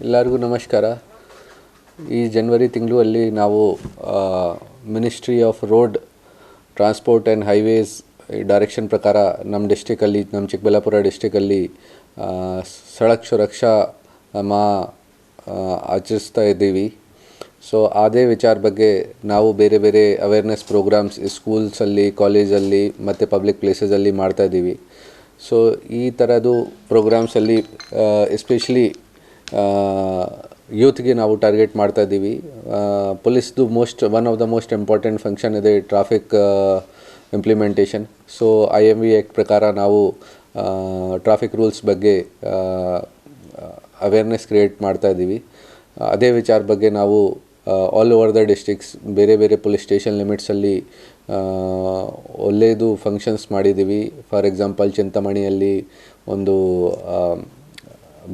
ಎಲ್ಲರಿಗೂ ನಮಸ್ಕಾರ. ಈ ಜನವರಿ ತಿಂಗಳಲ್ಲಿ ನಾವು ministry of road transport and highways direction ಪ್ರಕಾರ ನಮ್ಮ ಡಿಸ್ಟಿಕಲ್ಲಿ, ನಮ್ಮ ಚಿಕ್ಕಬಳ್ಳಾಪುರ ಡಿಸ್ಟಿಕಲ್ಲಿ ಸಡಕ್ ಸುರಕ್ಷಾ ಆಚರಿಸ್ತಾ ಇದ್ದೀವಿ. ಸೊ ಅದೇ ವಿಚಾರ ಬಗ್ಗೆ ನಾವು ಬೇರೆ ಬೇರೆ ಅವೇರ್ನೆಸ್ ಪ್ರೋಗ್ರಾಮ್ಸ್ ಸ್ಕೂಲ್ಸಲ್ಲಿ, ಕಾಲೇಜಲ್ಲಿ ಮತ್ತು ಪಬ್ಲಿಕ್ ಪ್ಲೇಸಸಲ್ಲಿ ಮಾಡ್ತಾಯಿದ್ದೀವಿ. ಸೊ ಈ ಥರದ್ದು ಪ್ರೋಗ್ರಾಮ್ಸಲ್ಲಿ ಎಸ್ಪೆಷಲಿ ಯೂತ್ಗೆ ನಾವು ಟಾರ್ಗೆಟ್ ಮಾಡ್ತಾಯಿದ್ದೀವಿ. ಪೊಲೀಸ್ದು one of the most important function ಇದೆ traffic implementation. So IMV act ಪ್ರಕಾರ ನಾವು ಟ್ರಾಫಿಕ್ ರೂಲ್ಸ್ ಬಗ್ಗೆ ಅವೇರ್ನೆಸ್ ಕ್ರಿಯೇಟ್ ಮಾಡ್ತಾಯಿದ್ದೀವಿ. ಅದೇ ವಿಚಾರ ಬಗ್ಗೆ ನಾವು ಆಲ್ ಓವರ್ ದ ಡಿಸ್ಟ್ರಿಕ್ಸ್ ಬೇರೆ ಬೇರೆ ಪೊಲೀಸ್ ಸ್ಟೇಷನ್ ಲಿಮಿಟ್ಸಲ್ಲಿ ಒಳ್ಳೆಯದು ಫಂಕ್ಷನ್ಸ್ ಮಾಡಿದ್ದೀವಿ. ಫಾರ್ ಎಕ್ಸಾಂಪಲ್ ಚಿಂತಾಮಣಿಯಲ್ಲಿ ಒಂದು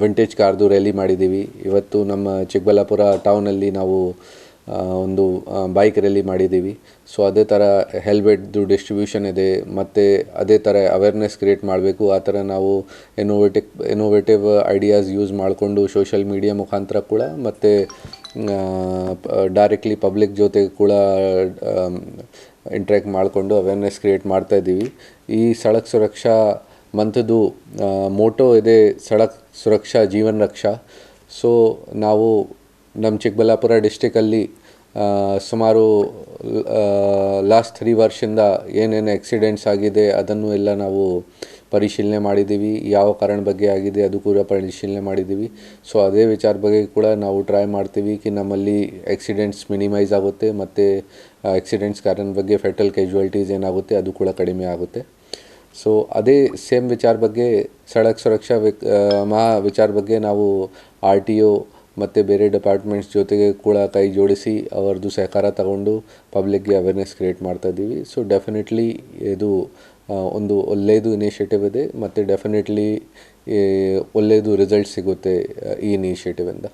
ವಿಂಟೇಜ್ ಕಾರ್ದು ರ್ಯಾಲಿ ಮಾಡಿದ್ದೀವಿ. ಇವತ್ತು ನಮ್ಮ ಚಿಕ್ಕಬಳ್ಳಾಪುರ ಟೌನಲ್ಲಿ ನಾವು ಒಂದು ಬೈಕ್ ರ್ಯಾಲಿ ಮಾಡಿದ್ದೀವಿ. ಸೊ ಅದೇ ಥರ ಹೆಲ್ಮೆಟ್ದು ಡಿಸ್ಟ್ರಿಬ್ಯೂಷನ್ ಇದೆ. ಮತ್ತು ಅದೇ ಥರ ಅವೇರ್ನೆಸ್ ಕ್ರಿಯೇಟ್ ಮಾಡಬೇಕು. ಆ ಥರ ನಾವು ಇನೋವೇಟಿವ್ ಐಡಿಯಾಸ್ ಯೂಸ್ ಮಾಡಿಕೊಂಡು ಸೋಷಿಯಲ್ ಮೀಡಿಯಾ ಮುಖಾಂತರ ಕೂಡ ಮತ್ತು ಡೈರೆಕ್ಟ್ಲಿ ಪಬ್ಲಿಕ್ ಜೊತೆ ಕೂಡ ಇಂಟ್ರ್ಯಾಕ್ಟ್ ಮಾಡಿಕೊಂಡು ಅವೇರ್ನೆಸ್ ಕ್ರಿಯೇಟ್ ಮಾಡ್ತಾಯಿದ್ದೀವಿ. ಈ ಸಡಕ್ ಸುರಕ್ಷಾ ಮಂತ್ದು ಮೋಟೋ ಇದೆ, ಸಡಕ್ ಸುರಕ್ಷಾ ಜೀವನ್ ರಕ್ಷಾ. ಸೊ ನಾವು ನಮ್ಮ ಚಿಕ್ಕಬಳ್ಳಾಪುರ ಡಿಸ್ಟಿಕಲ್ಲಿ ಸುಮಾರು ಲಾಸ್ಟ್ 3 ವರ್ಷದಿಂದ ಏನೇನು ಆಕ್ಸಿಡೆಂಟ್ಸ್ ಆಗಿದೆ ಅದನ್ನು ಎಲ್ಲ ನಾವು ಪರಿಶೀಲನೆ ಮಾಡಿದ್ದೀವಿ. ಯಾವ ಕಾರಣ ಬಗ್ಗೆ ಆಗಿದೆ ಅದು ಕೂಡ ಪರಿಶೀಲನೆ ಮಾಡಿದ್ದೀವಿ. ಸೊ ಅದೇ ವಿಚಾರ ಬಗ್ಗೆ ಕೂಡ ನಾವು ಟ್ರೈ ಮಾಡ್ತೀವಿ ಕಿ ನಮ್ಮಲ್ಲಿ ಆಕ್ಸಿಡೆಂಟ್ಸ್ ಮಿನಿಮೈಸ್ ಆಗುತ್ತೆ ಮತ್ತು ಆಕ್ಸಿಡೆಂಟ್ಸ್ ಕಾರಣ ಬಗ್ಗೆ ಫೆಟಲ್ ಕ್ಯಾಶುಯಾಲಿಟೀಸ್ ಏನಾಗುತ್ತೆ ಅದು ಕೂಡ ಕಡಿಮೆ ಆಗುತ್ತೆ. ಸೊ ಅದೇ ಸೇಮ್ ವಿಚಾರ ಬಗ್ಗೆ ಸಡಕ್ ಸುರಕ್ಷಾ ವಿಚಾರ ಬಗ್ಗೆ ನಾವು RTO ಮತ್ತು ಬೇರೆ ಡಿಪಾರ್ಟ್ಮೆಂಟ್ಸ್ ಜೊತೆಗೆ ಕೂಡ ಕೈ ಜೋಡಿಸಿ ಅವರದ್ದು ಸಹಕಾರ ತಗೊಂಡು ಪಬ್ಲಿಕ್ಗೆ ಅವೇರ್ನೆಸ್ ಕ್ರಿಯೇಟ್ ಮಾಡ್ತಾಯಿದ್ದೀವಿ. ಸೊ ಡೆಫಿನೆಟ್ಲಿ ಇದು ಒಂದು ಒಳ್ಳೆಯದು ಇನಿಷಿಯೇಟಿವ್ ಇದೆ ಮತ್ತು ಡೆಫಿನೆಟ್ಲಿ ಒಳ್ಳೆಯದು ರಿಸಲ್ಟ್ ಸಿಗುತ್ತೆ ಈ ಇನಿಷಿಯೇಟಿವಿಂದ.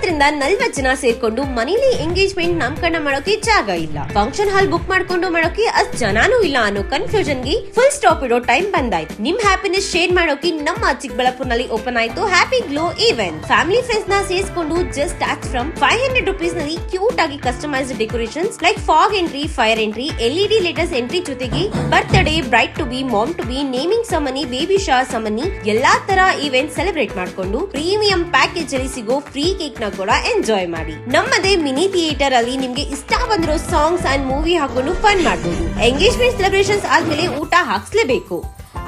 ರಿಂದ 40 ಜನ ಸೇರ್ಕೊಂಡು ಮನೇಲಿ ಎಂಗೇಜ್ಮೆಂಟ್ ನಾಮಕರಣ ಮಾಡೋಕೆ ಜಾಗ ಇಲ್ಲ, ಫಂಕ್ಷನ್ ಹಾಲ್ ಬುಕ್ ಮಾಡ್ಕೊಂಡು ಮಾಡೋಕೆ ಅಷ್ಟ್ ಜನನೂ ಇಲ್ಲ ಅನ್ನೋ ಕನ್ಫ್ಯೂಷನ್ ಗೆ ಫುಲ್ ಸ್ಟಾಪ್ ಇಡೋ ಟೈಮ್ ಬಂದಾಯ್ತು. ನಿಮ್ ಹ್ಯಾಪಿನೆಸ್ ಶೇರ್ ಮಾಡೋಕೆ ನಮ್ಮ ಚಿಕ್ಕಬಳ್ಳಾಪುರನಲ್ಲಿ ಓಪನ್ ಆಯ್ತು happy glow event. Family friends ನ ಸೇರಿಸಿಕೊಂಡು ಜಸ್ಟ್ ಸ್ಟಾರ್ಟ್ ಫ್ರಮ್ 500 rupees ನಲ್ಲಿ ಕ್ಯೂಟ್ ಆಗಿ customised decorations like fog entry, fire entry, LED latest entry ಜೊತೆಗೆ birthday, bride to be, mom to be, naming ceremony, baby shower ceremony ಎಲ್ಲಾ ತರ event celebrate ಮಾಡ್ಕೊಂಡು premium package ಅಲ್ಲಿ ಸಿಗೋ free cake ನ ಕೂಡ ಎಂಜಾಯ್ ಮಾಡಿ. ನಮ್ಮದೇ ಮಿನಿ ಥಿಯೇಟರ್ ಅಲ್ಲಿ ನಿಮ್ಗೆ ಇಷ್ಟ ಬಂದಿರೋ ಸಾಂಗ್ಸ್ ಅಂಡ್ ಮೂವಿ ಹಾಕೊಂಡು ಫನ್ ಮಾಡಬಹುದು. ಎಂಗೇಜ್ಮೆಂಟ್ ಸೆಲೆಬ್ರೇಷನ್ಸ್ ಆದ್ಮೇಲೆ ಊಟ ಹಾಕ್ಸ್ಲೇಬೇಕು.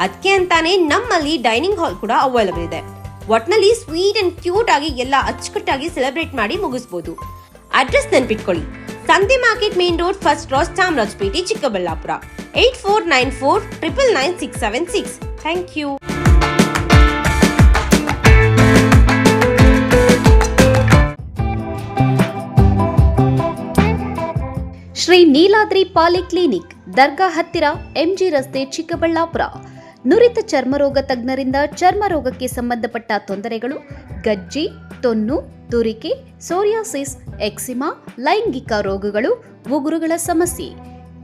ಅದಕ್ಕೆ ಅಂತಾನೆ ನಮ್ಮಲ್ಲಿ ಡೈನಿಂಗ್ ಹಾಲ್ ಕೂಡ ಅವೈಲೇಬಲ್ ಇದೆ. ಒಟ್ನಲ್ಲಿ ಸ್ವೀಟ್ ಅಂಡ್ ಕ್ಯೂಟ್ ಆಗಿ ಎಲ್ಲ ಅಚ್ಚುಕಟ್ಟಾಗಿ ಸೆಲೆಬ್ರೇಟ್ ಮಾಡಿ ಮುಗಿಸಬಹುದು. ಅಡ್ರೆಸ್ ನೆನ್ಪಿಟ್ಕೊಳ್ಳಿ, ಸಂತೆ market main road, first cross, Chamarajpet, Chikkaballapur. 8494999676. Thank you. Sri Neeladri polyclinic, ದರ್ಗಾ ಹತ್ತಿರ, ಎಂಜಿ ರಸ್ತೆ, ಚಿಕ್ಕಬಳ್ಳಾಪುರ. ನುರಿತ ಚರ್ಮರೋಗ ತಜ್ಞರಿಂದ ಚರ್ಮರೋಗಕ್ಕೆ ಸಂಬಂಧಪಟ್ಟ ತೊಂದರೆಗಳು, ಗಜ್ಜಿ, ತೊನ್ನು, ತುರಿಕೆ, ಸೋರಿಯಾಸಿಸ್, ಎಕ್ಸಿಮಾ, ಲೈಂಗಿಕ ರೋಗಗಳು, ಉಗುರುಗಳ ಸಮಸ್ಯೆ,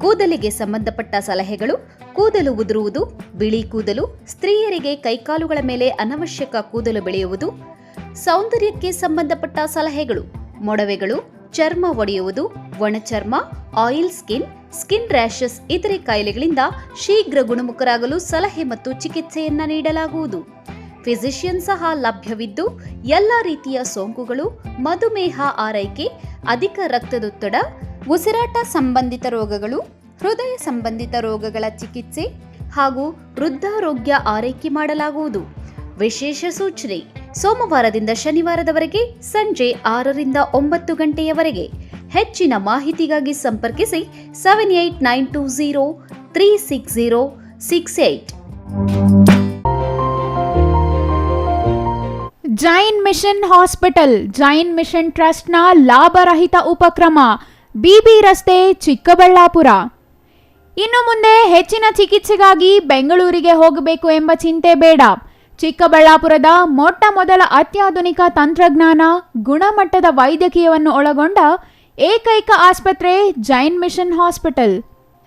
ಕೂದಲಿಗೆ ಸಂಬಂಧಪಟ್ಟ ಸಲಹೆಗಳು, ಕೂದಲು ಉದುರುವುದು, ಬಿಳಿ ಕೂದಲು, ಸ್ತ್ರೀಯರಿಗೆ ಕೈಕಾಲುಗಳ ಮೇಲೆ ಅನವಶ್ಯಕ ಕೂದಲು ಬೆಳೆಯುವುದು, ಸೌಂದರ್ಯಕ್ಕೆ ಸಂಬಂಧಪಟ್ಟ ಸಲಹೆಗಳು, ಮೊಡವೆಗಳು, ಚರ್ಮ ಒಡೆಯುವುದು, ಒಣಚರ್ಮ, ಆಯಿಲ್ ಸ್ಕಿನ್, ಸ್ಕಿನ್ ರ್ಯಾಷಸ್ ಇತರೆ ಕಾಯಿಲೆಗಳಿಂದ ಶೀಘ್ರ ಗುಣಮುಖರಾಗಲು ಸಲಹೆ ಮತ್ತು ಚಿಕಿತ್ಸೆಯನ್ನ ನೀಡಲಾಗುವುದು. ಫಿಸಿಷಿಯನ್ ಸಹ ಲಭ್ಯವಿದ್ದು ಎಲ್ಲ ರೀತಿಯ ಸೋಂಕುಗಳು, ಮಧುಮೇಹ ಆರೈಕೆ, ಅಧಿಕ ರಕ್ತದೊತ್ತಡ, ಉಸಿರಾಟ ಸಂಬಂಧಿತ ರೋಗಗಳು, ಹೃದಯ ಸಂಬಂಧಿತ ರೋಗಗಳ ಚಿಕಿತ್ಸೆ ಹಾಗೂ ವೃದ್ಧಾರೋಗ್ಯ ಆರೈಕೆ ಮಾಡಲಾಗುವುದು. ವಿಶೇಷ ಸೂಚನೆ: ಸೋಮವಾರದಿಂದ ಶನಿವಾರದವರೆಗೆ ಸಂಜೆ 6 ರಿಂದ 9 ಗಂಟೆಯವರೆಗೆ. ಹೆಚ್ಚಿನ ಮಾಹಿತಿಗಾಗಿ ಸಂಪರ್ಕಿಸಿ 7892036068. Jain mission hospital, Jain mission ಟ್ರಸ್ಟ್ನ ಲಾಭರಹಿತ ಉಪಕ್ರಮ, ಬಿಬಿ ರಸ್ತೆ, ಚಿಕ್ಕಬಳ್ಳಾಪುರ. ಇನ್ನು ಮುಂದೆ ಹೆಚ್ಚಿನ ಚಿಕಿತ್ಸೆಗಾಗಿ ಬೆಂಗಳೂರಿಗೆ ಹೋಗಬೇಕು ಎಂಬ ಚಿಂತೆ ಬೇಡ. ಚಿಕ್ಕಬಳ್ಳಾಪುರದ ಮೊಟ್ಟ ಮೊದಲ ಅತ್ಯಾಧುನಿಕ ತಂತ್ರಜ್ಞಾನ, ಗುಣಮಟ್ಟದ ವೈದ್ಯಕೀಯವನ್ನು ಒಳಗೊಂಡ ಏಕೈಕ ಆಸ್ಪತ್ರೆ ಜೈನ್ ಮಿಷನ್ ಹಾಸ್ಪಿಟಲ್.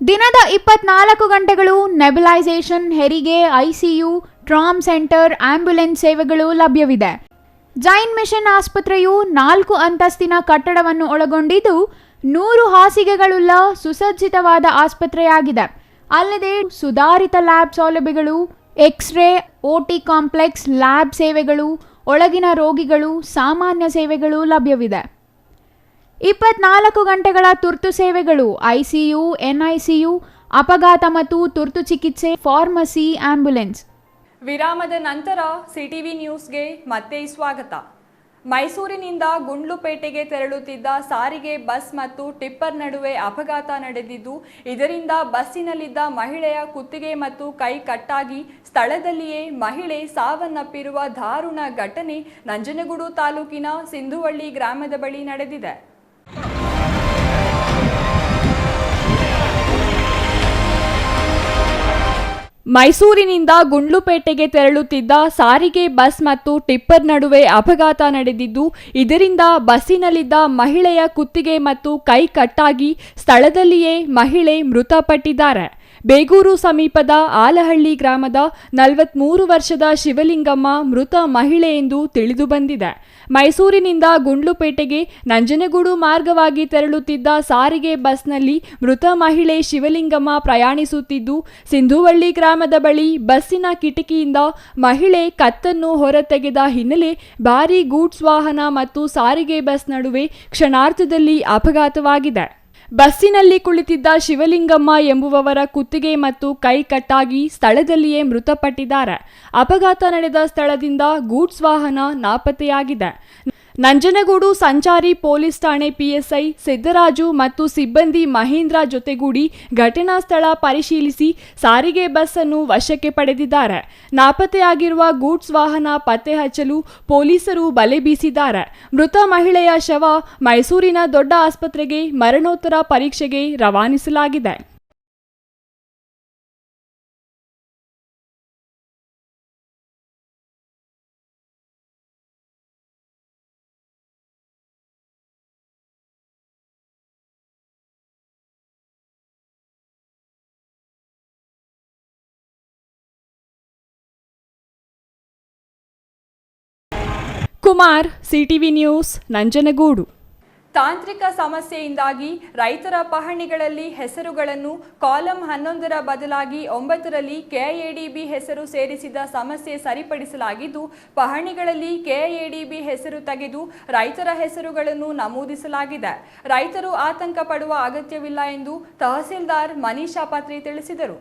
ದಿನದ 24 ಗಂಟೆಗಳು ನೆಬುಲೈಸೇಷನ್, ಹೆರಿಗೆ, ಐಸಿಯು, ಟ್ರಾಮ್ ಸೆಂಟರ್, ಆಂಬ್ಯುಲೆನ್ಸ್ ಸೇವೆಗಳು ಲಭ್ಯವಿದೆ. ಜೈನ್ ಮಿಷನ್ ಆಸ್ಪತ್ರೆಯು 4 ಅಂತಸ್ತಿನ ಕಟ್ಟಡವನ್ನು ಒಳಗೊಂಡಿದ್ದು 100 ಹಾಸಿಗೆಗಳುಳ್ಳ ಸುಸಜ್ಜಿತವಾದ ಆಸ್ಪತ್ರೆಯಾಗಿದೆ. ಅಲ್ಲದೆ ಸುಧಾರಿತ ಲ್ಯಾಬ್ ಸೌಲಭ್ಯಗಳು, ಎಕ್ಸ್ರೇ, ಓಟಿ ಕಾಂಪ್ಲೆಕ್ಸ್, ಲ್ಯಾಬ್ ಸೇವೆಗಳು, ಒಳಗಿನ ರೋಗಿಗಳು, ಸಾಮಾನ್ಯ ಸೇವೆಗಳು ಲಭ್ಯವಿದೆ. 24 ಗಂಟೆಗಳ ತುರ್ತು ಸೇವೆಗಳು, ಐಸಿಯು, ಎನ್ಐಸಿಯು, ಅಪಘಾತ ಮತ್ತು ತುರ್ತು ಚಿಕಿತ್ಸೆ, ಫಾರ್ಮಸಿ, ಆಂಬ್ಯುಲೆನ್ಸ್. ವಿರಾಮದ ನಂತರ ಸಿಟಿವಿ ನ್ಯೂಸ್ಗೆ ಮತ್ತೆ ಸ್ವಾಗತ. ಮೈಸೂರಿನಿಂದ ಗುಂಡ್ಲುಪೇಟೆಗೆ ತೆರಳುತ್ತಿದ್ದ ಸಾರಿಗೆ ಬಸ್ ಮತ್ತು ಟಿಪ್ಪರ್ ನಡುವೆ ಅಪಘಾತ ನಡೆದಿದ್ದು, ಇದರಿಂದ ಬಸ್ಸಿನಲ್ಲಿದ್ದ ಮಹಿಳೆಯ ಕುತ್ತಿಗೆ ಮತ್ತು ಕೈ ಕಟ್ಟಾಗಿ ಸ್ಥಳದಲ್ಲಿಯೇ ಮಹಿಳೆ ಸಾವನ್ನಪ್ಪಿರುವ ದಾರುಣ ಘಟನೆ ನಂಜನಗೂಡು ತಾಲೂಕಿನ ಸಿಂಧುವಳ್ಳಿ ಗ್ರಾಮದ ಬಳಿ ನಡೆದಿದೆ. ಮೈಸೂರಿನಿಂದ ಗುಂಡ್ಲುಪೇಟೆಗೆ ತೆರಳುತ್ತಿದ್ದ ಸಾರಿಗೆ ಬಸ್ ಮತ್ತು ಟಿಪ್ಪರ್ ನಡುವೆ ಅಪಘಾತ ನಡೆದಿದ್ದು, ಇದರಿಂದ ಬಸ್ಸಿನಲ್ಲಿದ್ದ ಮಹಿಳೆಯ ಕುತ್ತಿಗೆ ಮತ್ತು ಕೈ ಕಟ್ಟಾಗಿ ಸ್ಥಳದಲ್ಲಿಯೇ ಮಹಿಳೆ ಮೃತಪಟ್ಟಿದ್ದಾರೆ. ಬೇಗೂರು ಸಮೀಪದ ಆಲಹಳ್ಳಿ ಗ್ರಾಮದ 43 ವರ್ಷದ ಶಿವಲಿಂಗಮ್ಮ ಮೃತ ಮಹಿಳೆ ಎಂದು ತಿಳಿದು ಬಂದಿದೆ. ಮೈಸೂರಿನಿಂದ ಗುಂಡ್ಲುಪೇಟೆಗೆ ನಂಜನಗೂಡು ಮಾರ್ಗವಾಗಿ ತೆರಳುತ್ತಿದ್ದ ಸಾರಿಗೆ ಬಸ್ನಲ್ಲಿ ಮೃತ ಮಹಿಳೆ ಶಿವಲಿಂಗಮ್ಮ ಪ್ರಯಾಣಿಸುತ್ತಿದ್ದು, ಸಿಂಧುವಳ್ಳಿ ಗ್ರಾಮದ ಬಳಿ ಬಸ್ಸಿನ ಕಿಟಕಿಯಿಂದ ಮಹಿಳೆ ಕತ್ತನ್ನು ಹೊರತೆಗೆದ ಹಿನ್ನೆಲೆ ಭಾರೀ ಗೂಡ್ಸ್ ವಾಹನ ಮತ್ತು ಸಾರಿಗೆ ಬಸ್ ನಡುವೆ ಕ್ಷಣಾರ್ಧದಲ್ಲಿ ಅಪಘಾತವಾಗಿದೆ. ಬಸ್ಸಿನಲ್ಲಿ ಕುಳಿತಿದ್ದ ಶಿವಲಿಂಗಮ್ಮ ಎಂಬುವವರ ಕುತ್ತಿಗೆ ಮತ್ತು ಕೈ ಕಟ್ಟಾಗಿ ಸ್ಥಳದಲ್ಲಿಯೇ ಮೃತಪಟ್ಟಿದ್ದಾರೆ. ಅಪಘಾತ ನಡೆದ ಸ್ಥಳದಿಂದ ಗೂಡ್ಸ್ ವಾಹನ ನಾಪತ್ತೆಯಾಗಿದೆ. ನಂಜನಗೂಡು ಸಂಚಾರಿ ಪೊಲೀಸ್ ಠಾಣೆ ಪಿಎಸ್ಐ ಸಿದ್ದರಾಜು ಮತ್ತು ಸಿಬ್ಬಂದಿ ಮಹೇಂದ್ರ ಜೊತೆಗೂಡಿ ಘಟನಾ ಸ್ಥಳ ಪರಿಶೀಲಿಸಿ ಸಾರಿಗೆ ಬಸ್ ಅನ್ನು ವಶಕ್ಕೆ ಪಡೆದಿದ್ದಾರೆ. ನಾಪತ್ತೆಯಾಗಿರುವ ಗೂಡ್ಸ್ ವಾಹನ ಪತ್ತೆ ಹಚ್ಚಲು ಪೊಲೀಸರು ಬಲೆ ಬೀಸಿದ್ದಾರೆ. ಮೃತ ಮಹಿಳೆಯ ಶವ ಮೈಸೂರಿನ ದೊಡ್ಡ ಆಸ್ಪತ್ರೆಗೆ ಮರಣೋತ್ತರ ಪರೀಕ್ಷೆಗೆ ರವಾನಿಸಲಾಗಿದೆ. Kumar, CTV news, Nanjangud. ತಾಂತ್ರಿಕ ಸಮಸ್ಯೆಯಿಂದಾಗಿ ರೈತರ ಪಹಣಿಗಳಲ್ಲಿ ಹೆಸರುಗಳನ್ನು ಕಾಲಂ 11ರ ಬದಲಾಗಿ 9ರಲ್ಲಿ ಕೆಎಡಿಬಿ ಹೆಸರು ಸೇರಿಸಿದ ಸಮಸ್ಯೆ ಸರಿಪಡಿಸಲಾಗಿದ್ದು, ಪಹಣಿಗಳಲ್ಲಿ ಕೆಎಡಿಬಿ ಹೆಸರು ತೆಗೆದು ರೈತರ ಹೆಸರುಗಳನ್ನು ನಮೂದಿಸಲಾಗಿದೆ. ರೈತರು ಆತಂಕ ಪಡುವ ಅಗತ್ಯವಿಲ್ಲ ಎಂದು ತಹಸೀಲ್ದಾರ್ ಮನೀಷಾ ಪತ್ರಿ ತಿಳಿಸಿದರು.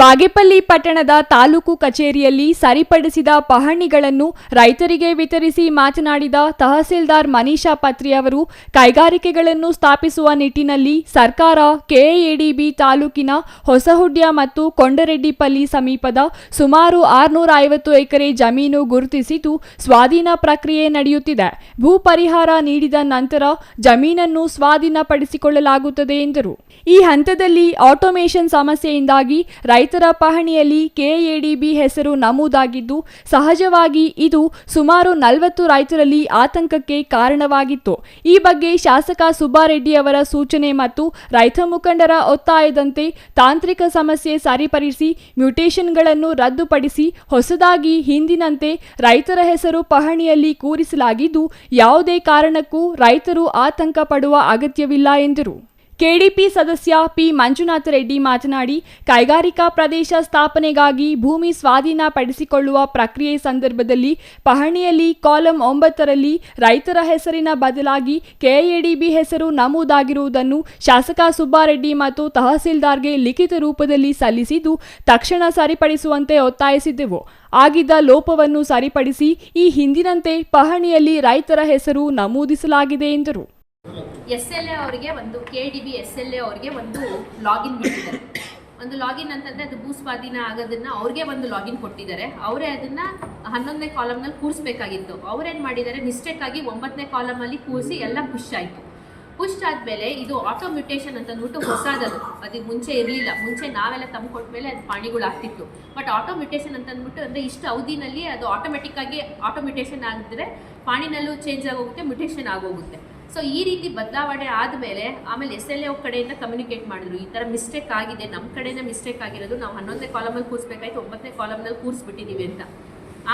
ಬಾಗೇಪಲ್ಲಿ ಪಟ್ಟಣದ ತಾಲೂಕು ಕಚೇರಿಯಲ್ಲಿ ಸರಿಪಡಿಸಿದ ಪಹಣಿಗಳನ್ನು ರೈತರಿಗೆ ವಿತರಿಸಿ ಮಾತನಾಡಿದ ತಹಸೀಲ್ದಾರ್ ಮನೀಷಾ ಪತ್ರಿ ಅವರು ಕೈಗಾರಿಕೆಗಳನ್ನು ಸ್ಥಾಪಿಸುವ ನಿಟ್ಟಿನಲ್ಲಿ ಸರ್ಕಾರ ಕೆಎಡಿಬಿ ತಾಲೂಕಿನ ಹೊಸಹುಡ್ಯ ಮತ್ತು ಕೊಂಡರೆಡ್ಡಿಪಲ್ಲಿ ಸಮೀಪದ ಸುಮಾರು 650 ಎಕರೆ ಜಮೀನು ಗುರುತಿಸಿದ್ದು ಸ್ವಾಧೀನ ಪ್ರಕ್ರಿಯೆ ನಡೆಯುತ್ತಿದೆ. ಭೂ ಪರಿಹಾರ ನೀಡಿದ ನಂತರ ಜಮೀನನ್ನು ಸ್ವಾಧೀನಪಡಿಸಿಕೊಳ್ಳಲಾಗುತ್ತದೆ ಎಂದರು. ಈ ಹಂತದಲ್ಲಿ ಆಟೋಮೇಷನ್ ಸಮಸ್ಯೆಯಿಂದಾಗಿ ರೈತರ ಪಹಣಿಯಲ್ಲಿ ಕೆಎಡಿಬಿ ಹೆಸರು ನಮೂದಾಗಿದ್ದು ಸಹಜವಾಗಿ ಇದು ಸುಮಾರು 40 ರೈತರಲ್ಲಿ ಆತಂಕಕ್ಕೆ ಕಾರಣವಾಗಿತ್ತು. ಈ ಬಗ್ಗೆ ಶಾಸಕ ಸುಬ್ಬಾರೆಡ್ಡಿ ಅವರ ಸೂಚನೆ ಮತ್ತು ರೈತ ಮುಖಂಡರ ಒತ್ತಾಯದಂತೆ ತಾಂತ್ರಿಕ ಸಮಸ್ಯೆ ಸರಿಪಡಿಸಿ ಮ್ಯೂಟೇಷನ್ಗಳನ್ನು ರದ್ದುಪಡಿಸಿ ಹೊಸದಾಗಿ ಹಿಂದಿನಂತೆ ರೈತರ ಹೆಸರು ಪಹಣಿಯಲ್ಲಿ ಕೂರಿಸಲಾಗಿದ್ದು ಯಾವುದೇ ಕಾರಣಕ್ಕೂ ರೈತರು ಆತಂಕ ಪಡುವ ಅಗತ್ಯವಿಲ್ಲ ಎಂದರು. ಕೆಡಿಪಿ ಸದಸ್ಯ ಪಿ ಮಂಜುನಾಥ ರೆಡ್ಡಿ ಮಾತನಾಡಿ ಕೈಗಾರಿಕಾ ಪ್ರದೇಶ ಸ್ಥಾಪನೆಗಾಗಿ ಭೂಮಿ ಸ್ವಾಧೀನ ಪಡಿಸಿಕೊಳ್ಳುವ ಪ್ರಕ್ರಿಯೆ ಸಂದರ್ಭದಲ್ಲಿ ಪಹಣಿಯಲ್ಲಿ ಕಾಲಂ 9ರಲ್ಲಿ ರೈತರ ಹೆಸರಿನ ಬದಲಾಗಿ ಕೆಎಡಿಬಿ ಹೆಸರು ನಮೂದಾಗಿರುವುದನ್ನು ಶಾಸಕ ಸುಬ್ಬಾರೆಡ್ಡಿ ಮತ್ತು ತಹಸೀಲ್ದಾರ್ಗೆ ಲಿಖಿತ ರೂಪದಲ್ಲಿ ಸಲ್ಲಿಸಿದ್ದು ತಕ್ಷಣ ಸರಿಪಡಿಸುವಂತೆ ಒತ್ತಾಯಿಸಿದ್ದೆವು. ಆಗಿದ್ದ ಲೋಪವನ್ನು ಸರಿಪಡಿಸಿ ಈ ಹಿಂದಿನಂತೆ ಪಹಣಿಯಲ್ಲಿ ರೈತರ ಹೆಸರು ನಮೂದಿಸಲಾಗಿದೆ ಎಂದರು. SLA ಅವರಿಗೆ ಒಂದು KDB SLA ಅವರಿಗೆ ಒಂದು ಲಾಗಿನ್ ಬಿಟ್ಟಿದ್ದಾರೆ. ಒಂದು ಲಾಗಿನ್ ಅಂತಂದರೆ ಅದು ಭೂ ಸ್ವಾಧೀನ ಆಗೋದನ್ನು ಅವ್ರಿಗೆ ಒಂದು ಲಾಗಿನ್ ಕೊಟ್ಟಿದ್ದಾರೆ. ಅವರೇ ಅದನ್ನು 11ನೇ ಕಾಲಮ್ನಲ್ಲಿ ಕೂರಿಸ್ಬೇಕಾಗಿತ್ತು. ಅವರೇನು ಮಾಡಿದ್ದಾರೆ, ಮಿಸ್ಟೇಕಾಗಿ 9ನೇ ಕಾಲಮಲ್ಲಿ ಕೂರಿಸಿ ಎಲ್ಲ ಪುಷ್ ಆಯಿತು. ಪುಷ್ ಆದಮೇಲೆ ಇದು ಆಟೋ ಮ್ಯೂಟೇಷನ್ ಅಂತಂದ್ಬಿಟ್ಟು ಹೊಸದದು, ಅದು ಮುಂಚೆ ಇರಲಿಲ್ಲ. ಮುಂಚೆ ನಾವೆಲ್ಲ ತಂದುಕೊಟ್ಮೇಲೆ ಅದು ಪಾಣಿಗಳಾಗ್ತಿತ್ತು. ಬಟ್ ಆಟೋ ಮ್ಯೂಟೇಷನ್ ಅಂತಂದ್ಬಿಟ್ಟು ಅಂದರೆ ಇಷ್ಟು ಅವಧಿನಲ್ಲಿ ಅದು ಆಟೋಮೆಟಿಕ್ಕಾಗಿ ಆಟೋ ಮ್ಯೂಟೇಷನ್ ಆಗಿದ್ರೆ ಪಾಣಿನಲ್ಲೂ ಚೇಂಜ್ ಆಗೋಗುತ್ತೆ, ಮ್ಯೂಟೇಷನ್ ಆಗೋಗುತ್ತೆ. ಸೊ ಈ ರೀತಿ ಬದಲಾವಣೆ ಆದಮೇಲೆ ಆಮೇಲೆ SLA ಕಡೆಯಿಂದ ಕಮ್ಯುನಿಕೇಟ್ ಮಾಡಿದ್ರು, ಈ ಥರ ಮಿಸ್ಟೇಕ್ ಆಗಿದೆ, ನಮ್ಮ ಕಡೆಯಿಂದ ಮಿಸ್ಟೇಕ್ ಆಗಿರೋದು, ನಾವು 11ನೇ ಕಾಲಮಲ್ಲಿ ಕೂರಿಸ್ಬೇಕಾಯ್ತು, 9ನೇ ಕಾಲಮ್ನಲ್ಲಿ ಕೂರಿಸ್ಬಿಟ್ಟಿದ್ದೀವಿ ಅಂತ.